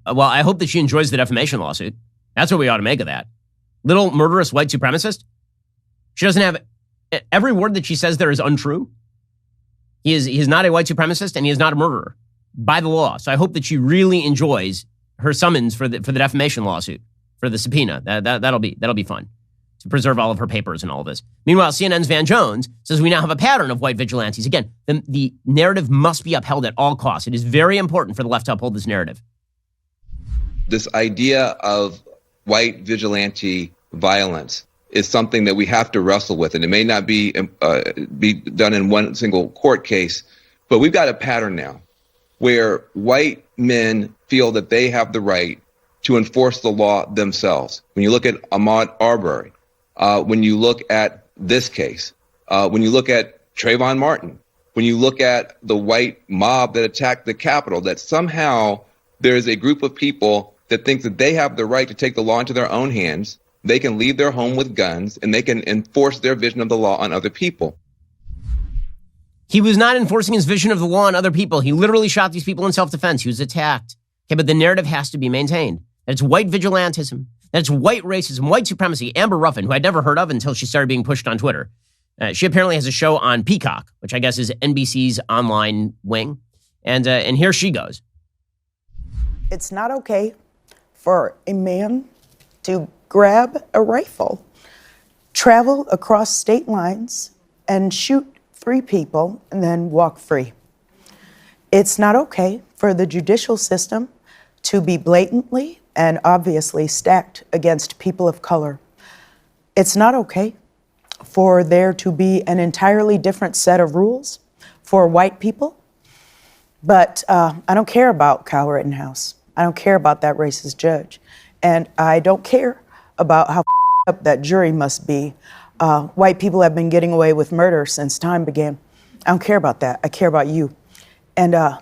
A: Well, I hope that she enjoys the defamation lawsuit. That's what we ought to make of that. Little murderous white supremacist? She doesn't have... Every word that she says there is untrue. He is not a white supremacist and he is not a murderer by the law. So I hope that she really enjoys her summons for the defamation lawsuit, for the subpoena. That'll be fun to preserve all of her papers and all of this. Meanwhile, CNN's Van Jones says we now have a pattern of white vigilantes. Again, the narrative must be upheld at all costs. It is very important for the left to uphold this narrative.
F: This idea of white vigilante violence is something that we have to wrestle with, and it may not be done in one single court case, but we've got a pattern now where white men feel that they have the right to enforce the law themselves. When you look at Ahmaud Arbery, when you look at this case, when you look at Trayvon Martin, when you look at the white mob that attacked the Capitol, that somehow there is a group of people that thinks that they have the right to take the law into their own hands. They can leave their home with guns and they can enforce their vision of the law on other people.
A: He was not enforcing his vision of the law on other people. He literally shot these people in self-defense. He was attacked. Okay, but the narrative has to be maintained. That it's white vigilantism. That it's white racism, white supremacy. Amber Ruffin, who I'd never heard of until she started being pushed on Twitter. She apparently has a show on Peacock, which I guess is NBC's online wing. And here she goes.
G: It's not okay for a man to grab a rifle, travel across state lines, and shoot 3 people and then walk free. It's not okay for the judicial system to be blatantly and obviously stacked against people of color. It's not okay for there to be an entirely different set of rules for white people. But I don't care about Kyle Rittenhouse. I don't care about that racist judge. And I don't care about how up that jury must be. White people have been getting away with murder since time began. I don't care about that. I care about you. And I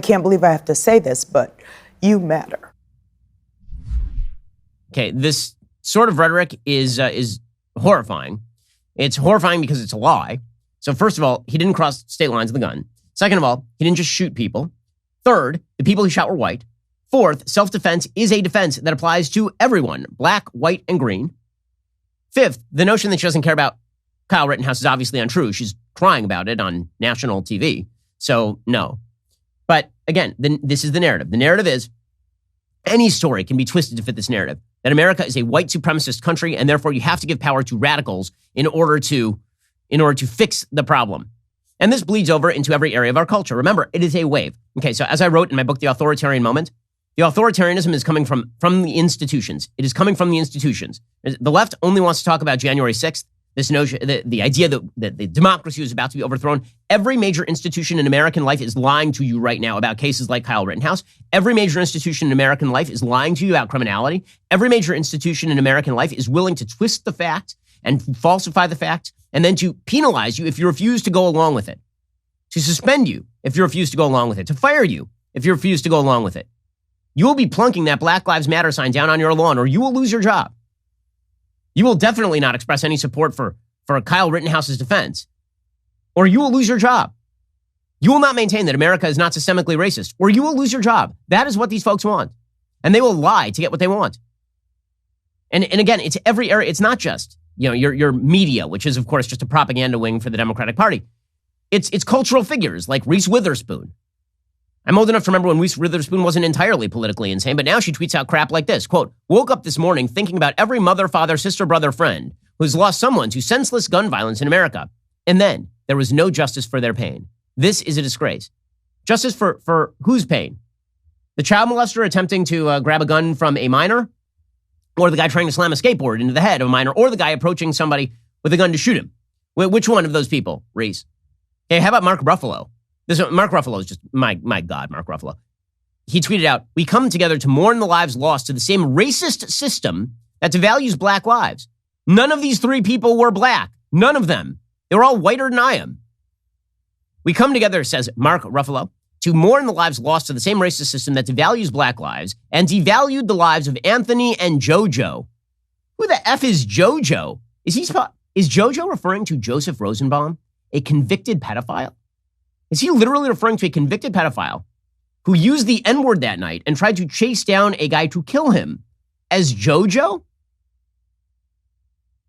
G: can't believe I have to say this, but you matter.
A: Okay, this sort of rhetoric is horrifying. It's horrifying because it's a lie. So first of all, he didn't cross state lines with a gun. Second of all, he didn't just shoot people. Third, the people he shot were white. Fourth, self-defense is a defense that applies to everyone, black, white, and green. Fifth, the notion that she doesn't care about Kyle Rittenhouse is obviously untrue. She's crying about it on national TV. So no. But again, this is the narrative. The narrative is any story can be twisted to fit this narrative, that America is a white supremacist country and therefore you have to give power to radicals in order to fix the problem. And this bleeds over into every area of our culture. Remember, it is a wave. Okay, so as I wrote in my book, The Authoritarian Moment, the authoritarianism is coming from the institutions. It is coming from the institutions. The left only wants to talk about January 6th, this notion, the idea that the democracy is about to be overthrown. Every major institution in American life is lying to you right now about cases like Kyle Rittenhouse. Every major institution in American life is lying to you about criminality. Every major institution in American life is willing to twist the facts and falsify the facts and then to penalize you if you refuse to go along with it, to suspend you if you refuse to go along with it, to fire you if you refuse to go along with it. You will be plunking that Black Lives Matter sign down on your lawn or you will lose your job. You will definitely not express any support for Kyle Rittenhouse's defense, or you will lose your job. You will not maintain that America is not systemically racist, or you will lose your job. That is what these folks want. And they will lie to get what they want. And again, it's every area. It's not just, your media, which is, of course, just a propaganda wing for the Democratic Party. It's cultural figures like Reese Witherspoon. I'm old enough to remember when Reese Witherspoon wasn't entirely politically insane, but now she tweets out crap like this, quote, woke up this morning thinking about every mother, father, sister, brother, friend who's lost someone to senseless gun violence in America. And then there was no justice for their pain. This is a disgrace. Justice for whose pain? The child molester attempting to grab a gun from a minor? Or the guy trying to slam a skateboard into the head of a minor? Or the guy approaching somebody with a gun to shoot him? Which one of those people, Reese? Hey, how about Mark Ruffalo? Mark Ruffalo is just, my God, Mark Ruffalo. He tweeted out, we come together to mourn the lives lost to the same racist system that devalues black lives. None of these three people were black. None of them. They were all whiter than I am. We come together, says Mark Ruffalo, to mourn the lives lost to the same racist system that devalues black lives and devalued the lives of Anthony and JoJo. Who the F is JoJo? Is JoJo referring to Joseph Rosenbaum, a convicted pedophile? Is he literally referring to a convicted pedophile who used the N-word that night and tried to chase down a guy to kill him as JoJo?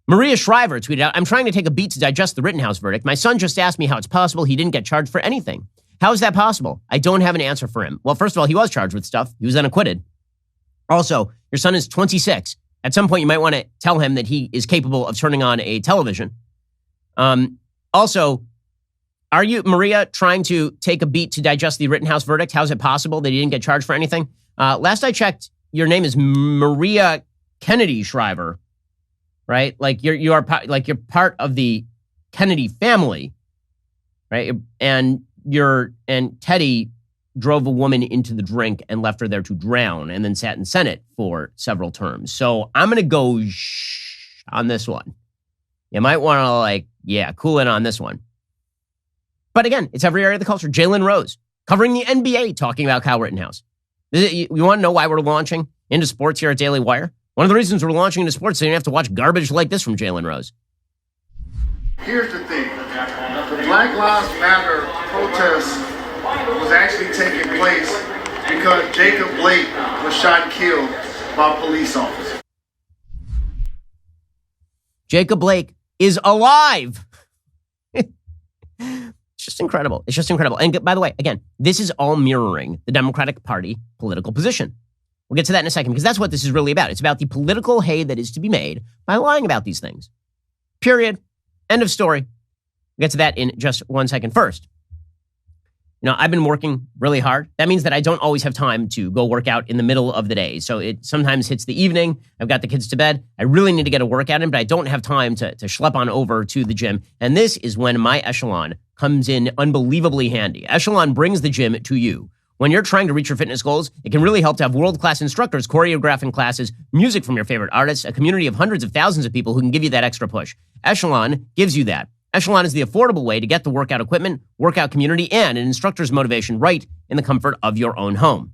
A: Maria Shriver tweeted out, I'm trying to take a beat to digest the Rittenhouse verdict. My son just asked me how it's possible he didn't get charged for anything. How is that possible? I don't have an answer for him. Well, first of all, he was charged with stuff. He was unacquitted. Also, your son is 26. At some point, you might want to tell him that he is capable of turning on a television. Also, are you, Maria, trying to take a beat to digest the Rittenhouse verdict? How is it possible that he didn't get charged for anything? Last I checked, your name is Maria Kennedy Shriver, right? Like you're part of the Kennedy family, right? And Teddy drove a woman into the drink and left her there to drown, and then sat in Senate for several terms. So I'm gonna go on this one. You might want to cool in on this one. But again, it's every area of the culture. Jalen Rose, covering the NBA, talking about Kyle Rittenhouse. You want to know why we're launching into sports here at Daily Wire? One of the reasons we're launching into sports is so you don't have to watch garbage like this from Jalen Rose.
H: Here's the thing. The Black Lives Matter protest was actually taking place because Jacob Blake was shot and killed by a police officer.
A: Jacob Blake is alive. It's just incredible. It's just incredible. And by the way, again, this is all mirroring the Democratic Party political position. We'll get to that in a second because that's what this is really about. It's about the political hay that is to be made by lying about these things. Period. End of story. We'll get to that in just 1 second. First, I've been working really hard. That means that I don't always have time to go work out in the middle of the day. So it sometimes hits the evening. I've got the kids to bed. I really need to get a workout in, but I don't have time to schlep on over to the gym. And this is when my Echelon comes in unbelievably handy. Echelon brings the gym to you. When you're trying to reach your fitness goals, it can really help to have world-class instructors choreographing classes, music from your favorite artists, a community of hundreds of thousands of people who can give you that extra push. Echelon gives you that. Echelon is the affordable way to get the workout equipment, workout community, and an instructor's motivation right in the comfort of your own home.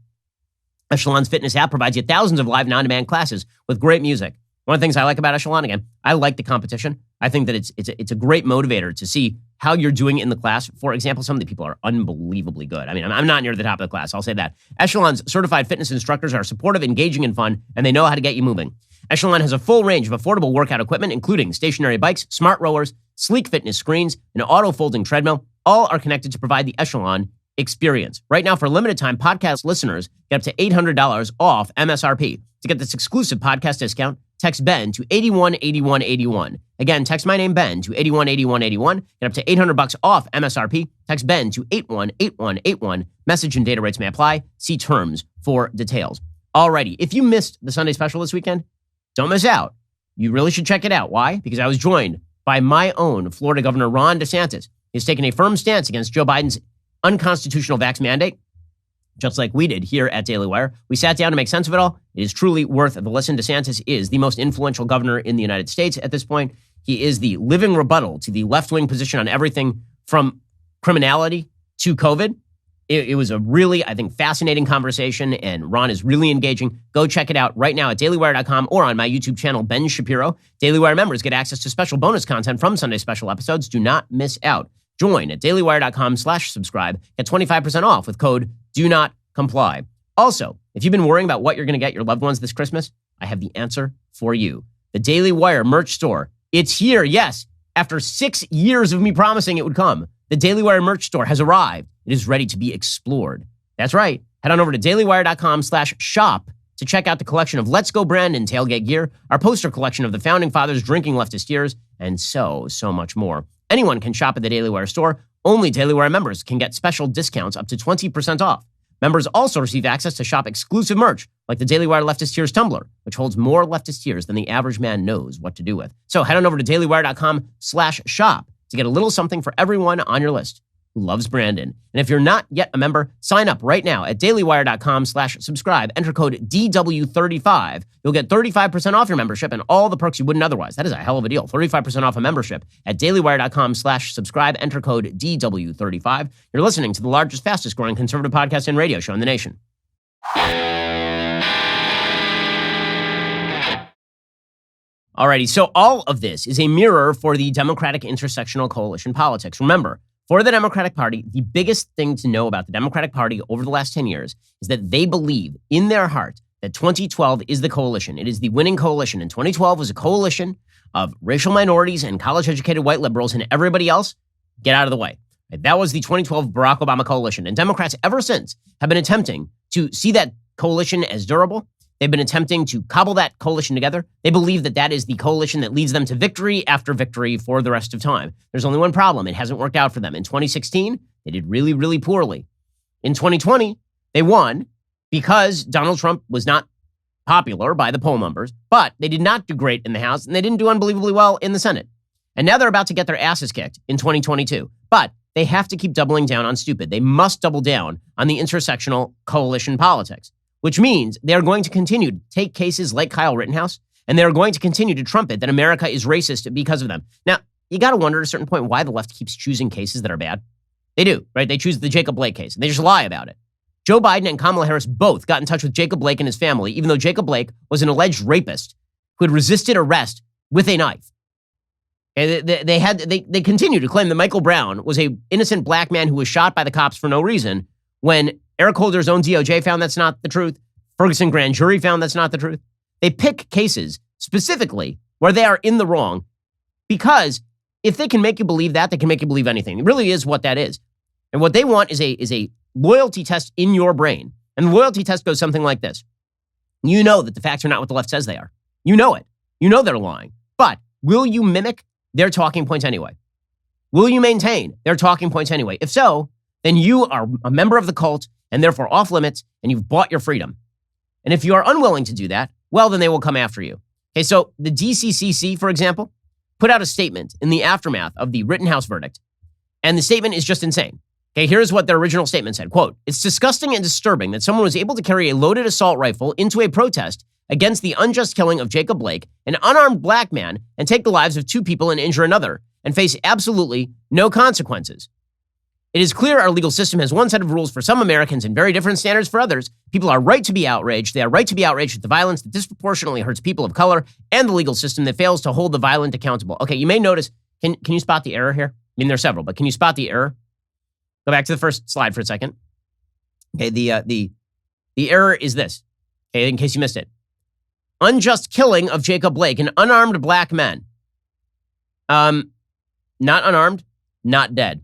A: Echelon's fitness app provides you thousands of live non-demand classes with great music. One of the things I like about Echelon, again, I like the competition. I think that it's a great motivator to see how you're doing in the class. For example, some of the people are unbelievably good. I mean, I'm not near the top of the class, I'll say that. Echelon's certified fitness instructors are supportive, engaging, and fun, and they know how to get you moving. Echelon has a full range of affordable workout equipment, including stationary bikes, smart rowers, sleek fitness screens, and an auto-folding treadmill. All are connected to provide the Echelon experience. Right now, for a limited time, podcast listeners get up to $800 off MSRP. To get this exclusive podcast discount, text Ben to 818181. Again, text my name Ben to 818181. Get up to $800 off MSRP. Text Ben to 818181. Message and data rates may apply. See terms for details. Alrighty, if you missed the Sunday special this weekend, don't miss out. You really should check it out. Why? Because I was joined by my own Florida Governor Ron DeSantis. He's taken a firm stance against Joe Biden's unconstitutional vax mandate, just like we did here at Daily Wire. We sat down to make sense of it all. It is truly worth the listen. DeSantis is the most influential governor in the United States at this point. He is the living rebuttal to the left-wing position on everything from criminality to COVID. It was a really, I think, fascinating conversation, and Ron is really engaging. Go check it out right now at dailywire.com or on my YouTube channel, Ben Shapiro. Daily Wire members get access to special bonus content from Sunday special episodes. Do not miss out. Join at dailywire.com/subscribe. Get 25% off with code do not comply. Also, if you've been worrying about what you're going to get your loved ones this Christmas, I have the answer for you. The Daily Wire merch store. It's here, yes. After 6 years of me promising it would come, the Daily Wire merch store has arrived. It is ready to be explored. That's right. Head on over to dailywire.com/shop to check out the collection of Let's Go Brandon tailgate gear, our poster collection of the Founding Fathers drinking leftist years, and so much more. Anyone can shop at the Daily Wire store. Only Daily Wire members can get special discounts up to 20% off. Members also receive access to shop exclusive merch, like the Daily Wire Leftist Tears tumbler, which holds more leftist tears than the average man knows what to do with. So head on over to dailywire.com/shop to get a little something for everyone on your list who loves Brandon. And if you're not yet a member, sign up right now at dailywire.com/subscribe. Enter code DW35. You'll get 35% off your membership and all the perks you wouldn't otherwise. That is a hell of a deal. 35% off a membership at dailywire.com/subscribe. Enter code DW35. You're listening to the largest, fastest growing conservative podcast and radio show in the nation. Alrighty, so all of this is a mirror for the Democratic intersectional coalition politics. Remember, for the Democratic Party, the biggest thing to know about the Democratic Party over the last 10 years is that they believe in their heart that 2012 is the coalition. It is the winning coalition. And 2012 was a coalition of racial minorities and college-educated white liberals, and everybody else, get out of the way. That was the 2012 Barack Obama coalition. And Democrats ever since have been attempting to see that coalition as durable. They've been attempting to cobble that coalition together. They believe that that is the coalition that leads them to victory after victory for the rest of time. There's only one problem. It hasn't worked out for them. In 2016, they did really, really poorly. In 2020, they won because Donald Trump was not popular by the poll numbers, but they did not do great in the House, and they didn't do unbelievably well in the Senate. And now they're about to get their asses kicked in 2022. But they have to keep doubling down on stupid. They must double down on the intersectional coalition politics, which means they are going to continue to take cases like Kyle Rittenhouse, and they're going to continue to trumpet that America is racist because of them. Now, you got to wonder at a certain point why the left keeps choosing cases that are bad. They do, right? They choose the Jacob Blake case, and they just lie about it. Joe Biden and Kamala Harris both got in touch with Jacob Blake and his family, even though Jacob Blake was an alleged rapist who had resisted arrest with a knife. And they continue to claim that Michael Brown was an innocent black man who was shot by the cops for no reason, when Eric Holder's own DOJ found that's not the truth. Ferguson grand jury found that's not the truth. They pick cases specifically where they are in the wrong, because if they can make you believe that, they can make you believe anything. It really is what that is. And what they want is a loyalty test in your brain. And the loyalty test goes something like this. You know that the facts are not what the left says they are. You know it. You know they're lying. But will you mimic their talking points anyway? Will you maintain their talking points anyway? If so, then you are a member of the cult and therefore off limits, and you've bought your freedom. And if you are unwilling to do that, well, then they will come after you. Okay, so the DCCC, for example, put out a statement in the aftermath of the Rittenhouse verdict, and the statement is just insane. Okay, here's what their original statement said. Quote, "It's disgusting and disturbing that someone was able to carry a loaded assault rifle into a protest against the unjust killing of Jacob Blake, an unarmed black man, and take the lives of two people and injure another, and face absolutely no consequences. It is clear our legal system has one set of rules for some Americans and very different standards for others. People are right to be outraged. They are right to be outraged at the violence that disproportionately hurts people of color and the legal system that fails to hold the violent accountable." Okay, you may notice, can you spot the error here? I mean, there's several, but can you spot the error? Go back to the first slide for a second. Okay, the error is this, okay, in case you missed it. Unjust killing of Jacob Blake, an unarmed black man. Not unarmed, not dead.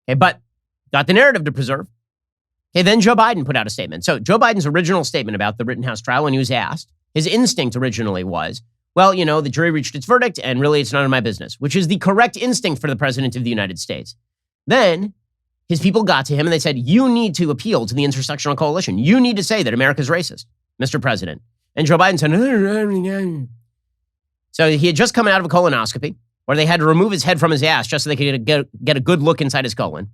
A: Okay, but got the narrative to preserve. Okay, then Joe Biden put out a statement. So Joe Biden's original statement about the Rittenhouse trial, when he was asked, His instinct originally was, well, the jury reached its verdict, and really it's none of my business, which is the correct instinct for the president of the United States. Then his people got to him and they said, you need to appeal to the intersectional coalition. You need to say that America's racist, Mr. President. And Joe Biden said, so he had just come out of a colonoscopy where they had to remove his head from his ass just so they could get a good look inside his colon.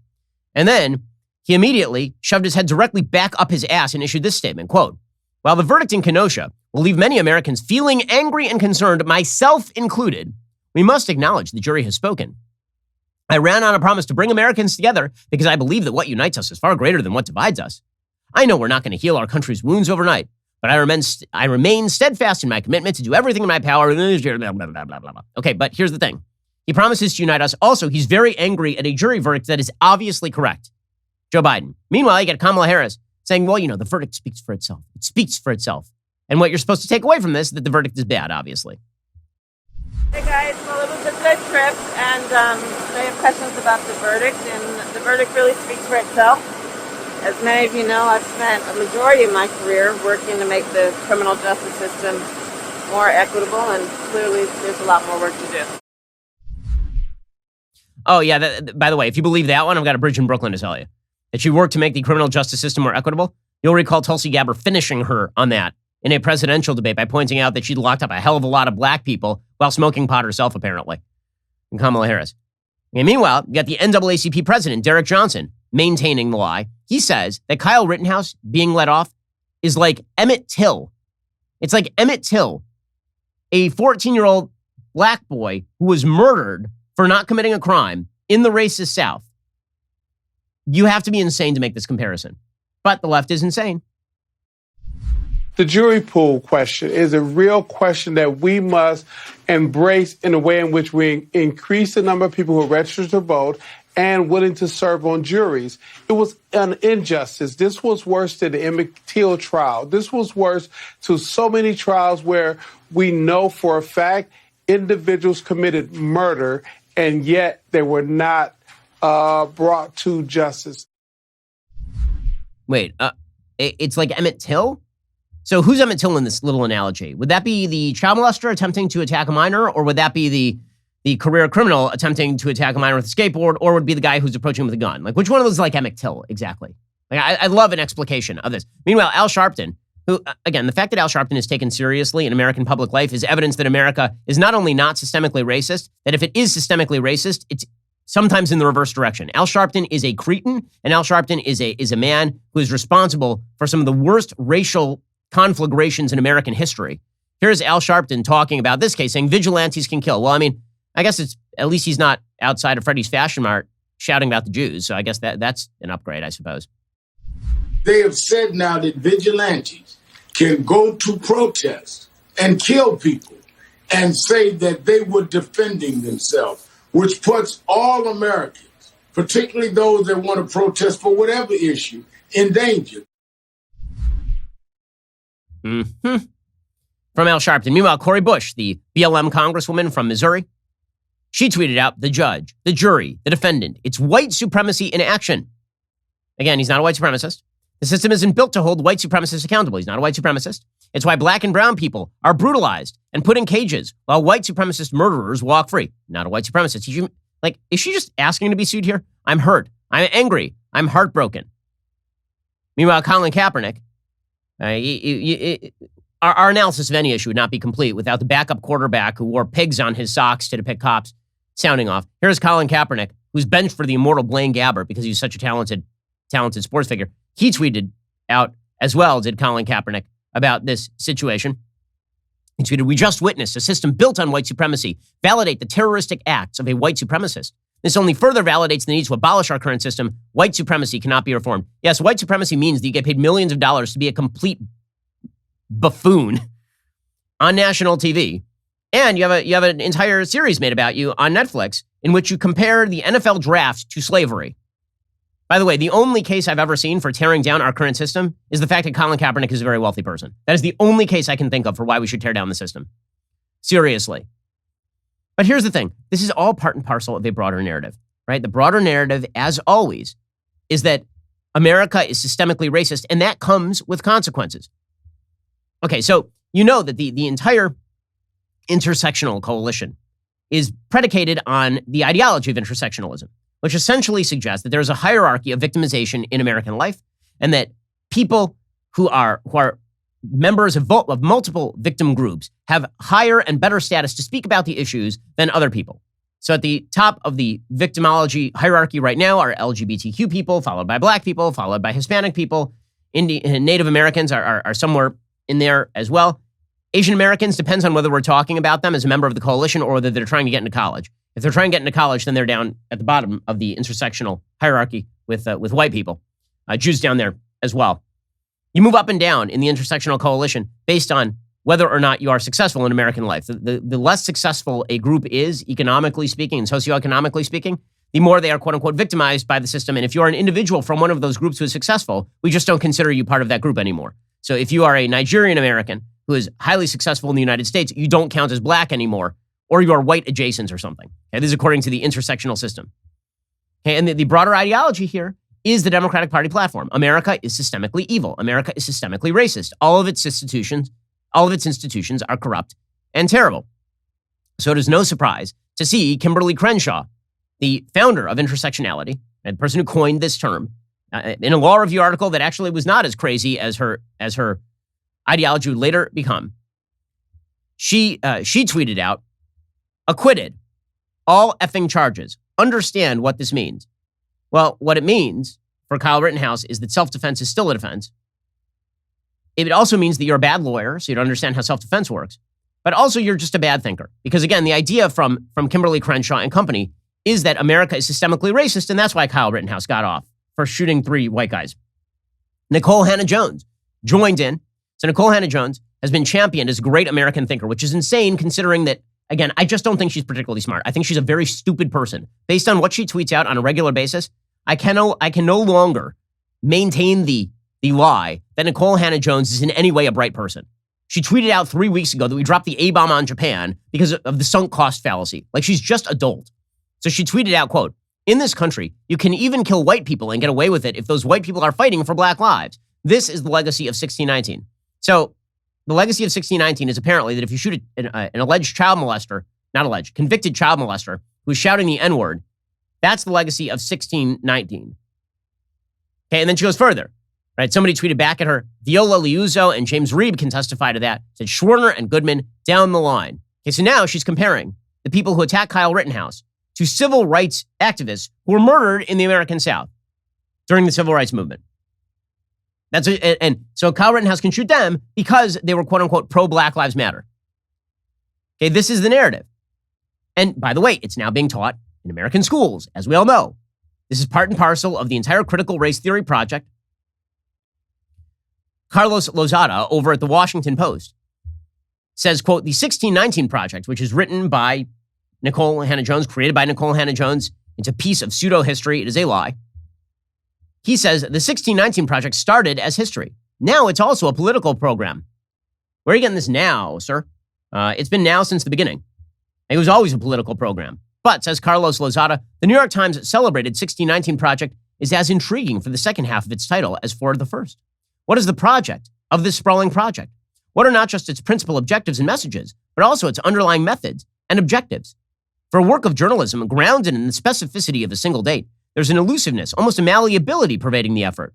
A: And then he immediately shoved his head directly back up his ass and issued this statement, quote, while the verdict in Kenosha will leave many Americans feeling angry and concerned, myself included, we must acknowledge the jury has spoken. I ran on a promise to bring Americans together because I believe that what unites us is far greater than what divides us. I know we're not going to heal our country's wounds overnight, but I remain steadfast in my commitment to do everything in my power. Okay, but here's the thing. He promises to unite us. Also, he's very angry at a jury verdict that is obviously correct. Joe Biden. Meanwhile, you get Kamala Harris saying, well, the verdict speaks for itself. It speaks for itself. And what you're supposed to take away from this is that the verdict is bad, obviously.
I: Hey guys, well, it was a good trip, and I have questions about the verdict, and the verdict really speaks for itself. As many of you know, I've spent a majority of my career working to make the criminal justice system more equitable, and clearly there's a lot more work to do.
A: Oh, yeah, by the way, if you believe that one, I've got a bridge in Brooklyn to tell you. That she worked to make the criminal justice system more equitable. You'll recall Tulsi Gabbard finishing her on that in a presidential debate by pointing out that she'd locked up a hell of a lot of black people while smoking pot herself, apparently. And Kamala Harris. And meanwhile, you got the NAACP president, Derek Johnson, maintaining the lie. He says that Kyle Rittenhouse being let off is like Emmett Till. It's like Emmett Till, a 14-year-old black boy who was murdered for not committing a crime in the racist South. You have to be insane to make this comparison. But the left is insane.
J: The jury pool question is a real question that we must embrace in a way in which we increase the number of people who are registered to vote and willing to serve on juries. It was an injustice. This was worse than the Emmett Till trial. This was worse to so many trials where we know for a fact individuals committed murder and yet they were not brought to justice.
A: Wait, it's like Emmett Till? So who's Emmett Till in this little analogy? Would that be the child molester attempting to attack a minor, or would that be the career criminal attempting to attack a minor with a skateboard, or would it be the guy who's approaching him with a gun? Like, which one of those is like Emmett Till exactly? Like, I love an explication of this. Meanwhile, Al Sharpton, who, again, the fact that Al Sharpton is taken seriously in American public life is evidence that America is not only not systemically racist, that if it is systemically racist, it's sometimes in the reverse direction. Al Sharpton is a cretin, and Al Sharpton is a man who is responsible for some of the worst racial conflagrations in American history. Here's Al Sharpton talking about this case, saying vigilantes can kill. Well, I mean, I guess it's at least he's not outside of Freddy's Fashion Mart shouting about the Jews. So I guess that's an upgrade, I suppose.
K: They have said now that vigilantes can go to protest and kill people and say that they were defending themselves, which puts all Americans, particularly those that want to protest for whatever issue, in danger.
A: Mm-hmm. From Al Sharpton. Meanwhile, Cori Bush, the BLM congresswoman from Missouri, she tweeted out, the judge, the jury, the defendant, it's white supremacy in action. Again, he's not a white supremacist. The system isn't built to hold white supremacists accountable. He's not a white supremacist. It's why black and brown people are brutalized and put in cages while white supremacist murderers walk free. Not a white supremacist. Is she just asking to be sued here? I'm hurt. I'm angry. I'm heartbroken. Meanwhile, Colin Kaepernick, our analysis of any issue would not be complete without the backup quarterback who wore pigs on his socks to depict cops sounding off. Here's Colin Kaepernick, who's benched for the immortal Blaine Gabbert because he's such a talented sports figure. He tweeted out, as well did Colin Kaepernick, about this situation. He tweeted, we just witnessed a system built on white supremacy validate the terroristic acts of a white supremacist. This only further validates the need to abolish our current system. White supremacy cannot be reformed. Yes, white supremacy means that you get paid millions of dollars to be a complete buffoon on national TV. And you have an entire series made about you on Netflix in which you compare the NFL draft to slavery. By the way, the only case I've ever seen for tearing down our current system is the fact that Colin Kaepernick is a very wealthy person. That is the only case I can think of for why we should tear down the system. Seriously. But here's the thing. This is all part and parcel of a broader narrative, right? The broader narrative, as always, is that America is systemically racist, and that comes with consequences. Okay, so you know that the entire intersectional coalition is predicated on the ideology of intersectionalism, which essentially suggests that there's a hierarchy of victimization in American life, and that people who are members of multiple victim groups have higher and better status to speak about the issues than other people. So at the top of the victimology hierarchy right now are LGBTQ people, followed by Black people, followed by Hispanic people. Native Americans are somewhere in there as well. Asian Americans, depends on whether we're talking about them as a member of the coalition or whether they're trying to get into college. If they're trying to get into college, then they're down at the bottom of the intersectional hierarchy with white people. Jews down there as well. You move up and down in the intersectional coalition based on whether or not you are successful in American life. The less successful a group is, economically speaking and socioeconomically speaking, the more they are, quote unquote, victimized by the system. And if you're an individual from one of those groups who is successful, we just don't consider you part of that group anymore. So if you are a Nigerian American who is highly successful in the United States, you don't count as Black anymore, or you are white adjacent or something. Okay, this is according to the intersectional system. Okay, and the broader ideology here is the Democratic Party platform. America is systemically evil. America is systemically racist. All of its institutions are corrupt and terrible. So it is no surprise to see Kimberly Crenshaw, the founder of intersectionality, and the person who coined this term, in a law review article that actually was not as crazy as her ideology would later become. She tweeted out, "Acquitted. All effing charges. Understand what this means." Well, what it means for Kyle Rittenhouse is that self-defense is still a defense. It also means that you're a bad lawyer, so you don't understand how self-defense works. But also you're just a bad thinker. Because again, the idea from Kimberly Crenshaw and company is that America is systemically racist, and that's why Kyle Rittenhouse got off for shooting 3 white guys. Nikole Hannah-Jones joined in. So Nikole Hannah-Jones has been championed as a great American thinker, which is insane considering that, again, I just don't think she's particularly smart. I think she's a very stupid person. Based on what she tweets out on a regular basis, I can no longer maintain the lie that Nikole Hannah-Jones is in any way a bright person. She tweeted out 3 weeks ago that we dropped the A-bomb on Japan because of the sunk cost fallacy. Like, she's just adult. So she tweeted out, quote, "In this country, you can even kill white people and get away with it if those white people are fighting for Black lives. This is the legacy of 1619. So the legacy of 1619 is apparently that if you shoot an alleged child molester, not alleged, convicted child molester who's shouting the N-word, that's the legacy of 1619. Okay, and then she goes further. Right? Somebody tweeted back at her, Viola Liuzzo and James Reeb can testify to that. Said Schwerner and Goodman down the line. Okay, so now she's comparing the people who attacked Kyle Rittenhouse to civil rights activists who were murdered in the American South during the civil rights movement. And so Kyle Rittenhouse can shoot them because they were, quote unquote, pro-Black Lives Matter. Okay, this is the narrative. And by the way, it's now being taught in American schools, as we all know. This is part and parcel of the entire critical race theory project. Carlos Lozada over at the Washington Post says, quote, the 1619 Project, which is written by Nikole Hannah-Jones, created by Nikole Hannah-Jones, it's a piece of pseudo-history. It is a lie. He says the 1619 Project started as history. Now it's also a political program. Where are you getting this now, sir? It's been now since the beginning. It was always a political program. But, says Carlos Lozada, the New York Times celebrated 1619 Project is as intriguing for the second half of its title as for the first. What is the project of this sprawling project? What are not just its principal objectives and messages, but also its underlying methods and objectives? For a work of journalism grounded in the specificity of a single date, there's an elusiveness, almost a malleability pervading the effort.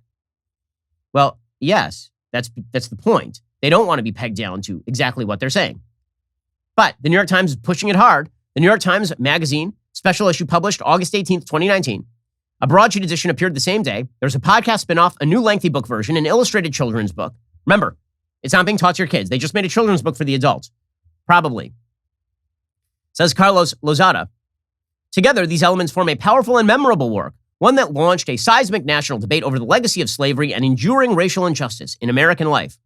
A: Well, yes, that's the point. They don't want to be pegged down to exactly what they're saying. But the New York Times is pushing it hard. The New York Times Magazine, special issue published August 18th, 2019. A broadsheet edition appeared the same day. There's a podcast spinoff, a new lengthy book version, an illustrated children's book. Remember, it's not being taught to your kids. They just made a children's book for the adults. Probably. Says Carlos Lozada. Together, these elements form a powerful and memorable work, one that launched a seismic national debate over the legacy of slavery and enduring racial injustice in American life.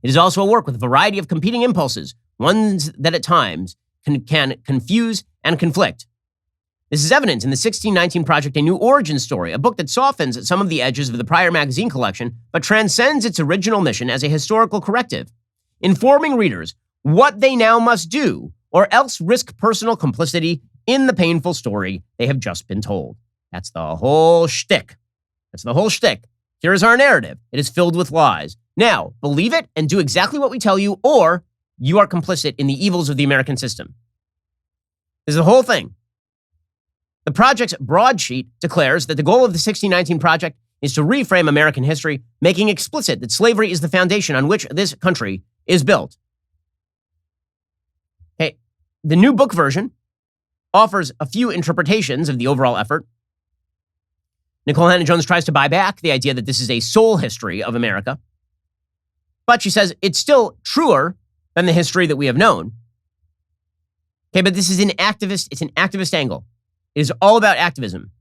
A: It is also a work with a variety of competing impulses, ones that at times can confuse and conflict. This is evident in the 1619 Project, A New Origin Story, a book that softens at some of the edges of the prior magazine collection, but transcends its original mission as a historical corrective, informing readers what they now must do or else risk personal complicity in the painful story they have just been told. That's the whole shtick. That's the whole shtick. Here is our narrative. It is filled with lies. Now, believe it and do exactly what we tell you, or you are complicit in the evils of the American system. This is the whole thing. The project's broadsheet declares that the goal of the 1619 Project is to reframe American history, making explicit that slavery is the foundation on which this country is built. Okay, the new book version offers a few interpretations of the overall effort. Nicole Hannah-Jones tries to buy back the idea that this is a sole history of America, but she says it's still truer than the history that we have known. Okay, but this is it's an activist angle. It is all about activism.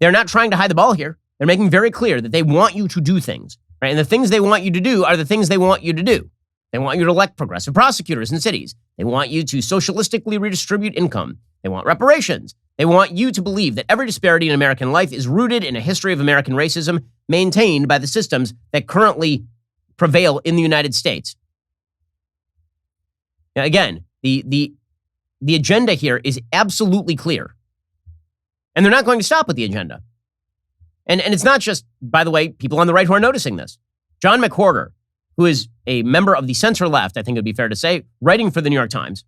A: They're not trying to hide the ball here. They're making very clear that they want you to do things, right? And the things they want you to do are the things they want you to do. They want you to elect progressive prosecutors in cities. They want you to socialistically redistribute income. They want reparations. They want you to believe that every disparity in American life is rooted in a history of American racism maintained by the systems that currently prevail in the United States. Now, again, the agenda here is absolutely clear. And they're not going to stop with the agenda. And it's not just, by the way, people on the right who are noticing this. John McWhorter, who is a member of the center left, I think it would be fair to say, writing for the New York Times.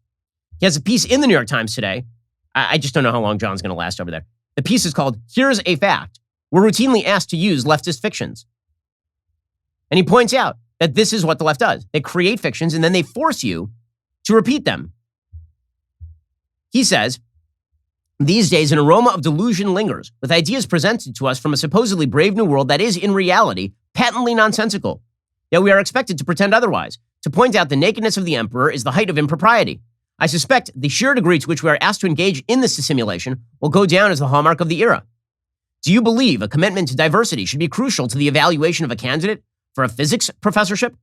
A: He has a piece in the New York Times today. I just don't know how long John's going to last over there. The piece is called, "Here's a Fact. We're routinely asked to use leftist fictions." And he points out that this is what the left does. They create fictions and then they force you to repeat them. He says, "These days, an aroma of delusion lingers, with ideas presented to us from a supposedly brave new world that is, in reality, patently nonsensical. Yet we are expected to pretend otherwise. To point out the nakedness of the emperor is the height of impropriety. I suspect the sheer degree to which we are asked to engage in this dissimulation will go down as the hallmark of the era. Do you believe a commitment to diversity should be crucial to the evaluation of a candidate for a physics professorship?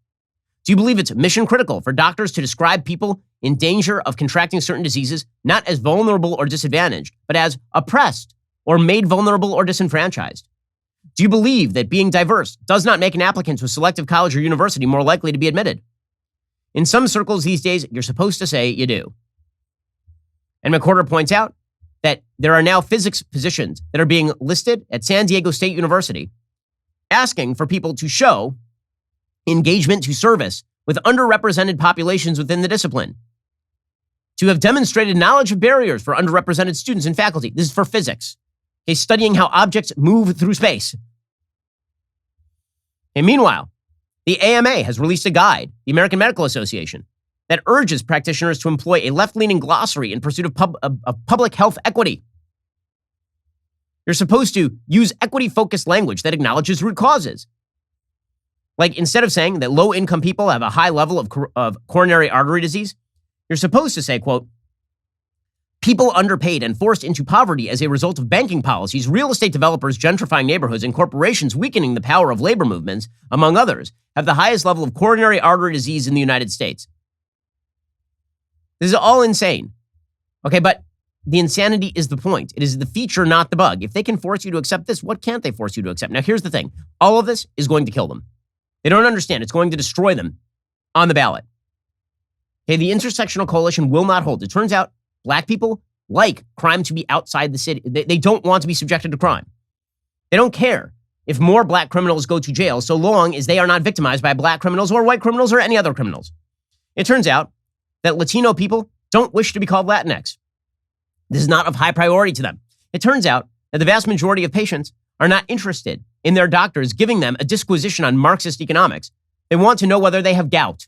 A: Do you believe it's mission critical for doctors to describe people in danger of contracting certain diseases not as vulnerable or disadvantaged, but as oppressed or made vulnerable or disenfranchised? Do you believe that being diverse does not make an applicant to a selective college or university more likely to be admitted? In some circles these days, you're supposed to say you do." And McWhorter points out that there are now physics positions that are being listed at San Diego State University, asking for people to show engagement to service with underrepresented populations within the discipline, to have demonstrated knowledge of barriers for underrepresented students and faculty. This is for physics, okay, studying how objects move through space. And meanwhile, the AMA has released a guide, the American Medical Association, that urges practitioners to employ a left-leaning glossary in pursuit of public health equity. You're supposed to use equity-focused language that acknowledges root causes. Like, instead of saying that low-income people have a high level of coronary artery disease, you're supposed to say, quote, "People underpaid and forced into poverty as a result of banking policies, real estate developers gentrifying neighborhoods, and corporations weakening the power of labor movements, among others, have the highest level of coronary artery disease in the United States." This is all insane. Okay, but the insanity is the point. It is the feature, not the bug. If they can force you to accept this, what can't they force you to accept? Now, here's the thing. All of this is going to kill them. They don't understand. It's going to destroy them on the ballot. Okay, the intersectional coalition will not hold. It turns out black people like crime to be outside the city. They don't want to be subjected to crime. They don't care if more black criminals go to jail so long as they are not victimized by black criminals or white criminals or any other criminals. It turns out that Latino people don't wish to be called Latinx. This is not of high priority to them. It turns out that the vast majority of patients are not interested in their doctors giving them a disquisition on Marxist economics. They want to know whether they have gout.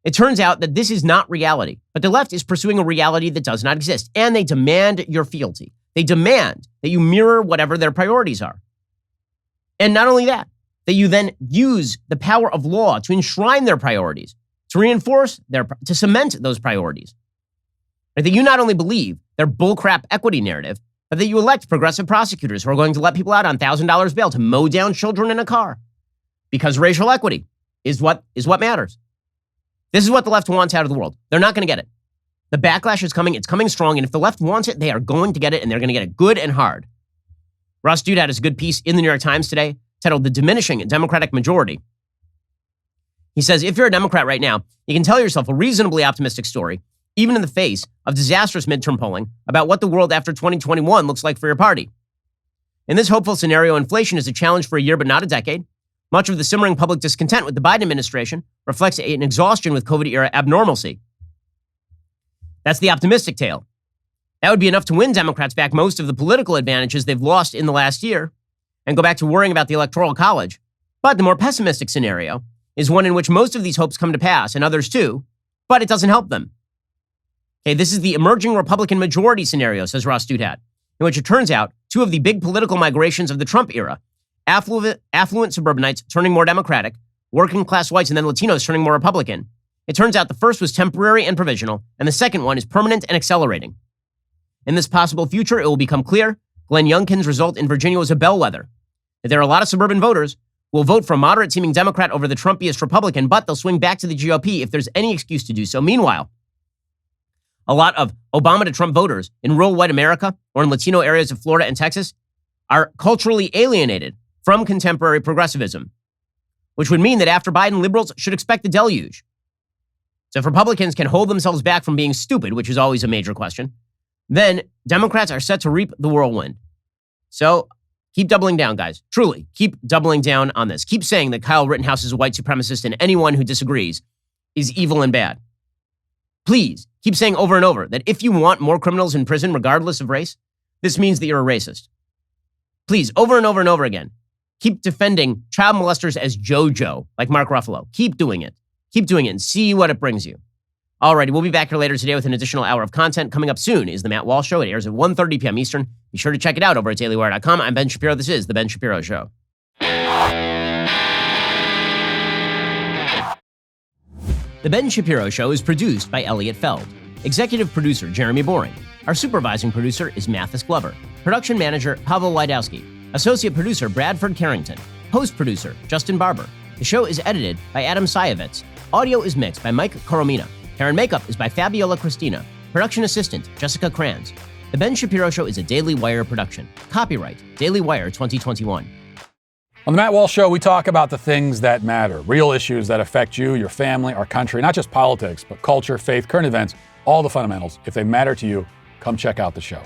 A: It turns out that this is not reality, but the left is pursuing a reality that does not exist, and they demand your fealty. They demand that you mirror whatever their priorities are. And not only that, that you then use the power of law to enshrine their priorities, to reinforce to cement those priorities. And that you not only believe their bullcrap equity narrative, but that you elect progressive prosecutors who are going to let people out on $1,000 bail to mow down children in a car, because racial equity is what matters. This is what the left wants out of the world. They're not going to get it. The backlash is coming. It's coming strong. And if the left wants it, they are going to get it, and they're going to get it good and hard. Ross Duda has a good piece in the New York Times today titled "The Diminishing Democratic Majority." He says, if you're a Democrat right now, you can tell yourself a reasonably optimistic story, even in the face of disastrous midterm polling, about what the world after 2021 looks like for your party. In this hopeful scenario, inflation is a challenge for a year but not a decade. Much of the simmering public discontent with the Biden administration reflects an exhaustion with COVID-era abnormalcy. That's the optimistic tale. That would be enough to win Democrats back most of the political advantages they've lost in the last year and go back to worrying about the Electoral College. But the more pessimistic scenario is one in which most of these hopes come to pass, and others too, but it doesn't help them. Okay, this is the emerging Republican majority scenario, says Ross Douthat, in which it turns out two of the big political migrations of the Trump era, affluent suburbanites turning more Democratic, working class whites and then Latinos turning more Republican. It turns out the first was temporary and provisional, and the second one is permanent and accelerating. In this possible future, it will become clear Glenn Youngkin's result in Virginia was a bellwether. That there are a lot of suburban voters who will vote for a moderate-seeming Democrat over the Trumpiest Republican, but they'll swing back to the GOP if there's any excuse to do so. Meanwhile, a lot of Obama to Trump voters in rural white America or in Latino areas of Florida and Texas are culturally alienated from contemporary progressivism, which would mean that after Biden, liberals should expect the deluge. So if Republicans can hold themselves back from being stupid, which is always a major question, then Democrats are set to reap the whirlwind. So keep doubling down, guys. Truly, keep doubling down on this. Keep saying that Kyle Rittenhouse is a white supremacist and anyone who disagrees is evil and bad. Please keep saying over and over that if you want more criminals in prison, regardless of race, this means that you're a racist. Please, over and over and over again, keep defending child molesters as JoJo, like Mark Ruffalo. Keep doing it. Keep doing it and see what it brings you. Alrighty, we'll be back here later today with an additional hour of content. Coming up soon is The Matt Walsh Show. It airs at 1:30 p.m. Eastern. Be sure to check it out over at dailywire.com. I'm Ben Shapiro. This is The Ben Shapiro Show. The Ben Shapiro Show is produced by Elliot Feld. Executive producer, Jeremy Boring. Our supervising producer is Mathis Glover. Production manager, Pavel Wydowski. Associate producer, Bradford Carrington. Host producer, Justin Barber. The show is edited by Adam Sayevitz. Audio is mixed by Mike Coromina. Hair and makeup is by Fabiola Cristina. Production assistant, Jessica Kranz. The Ben Shapiro Show is a Daily Wire production. Copyright, Daily Wire 2021.
L: On The Matt Walsh Show, we talk about the things that matter, real issues that affect you, your family, our country, not just politics, but culture, faith, current events, all the fundamentals. If they matter to you, come check out the show.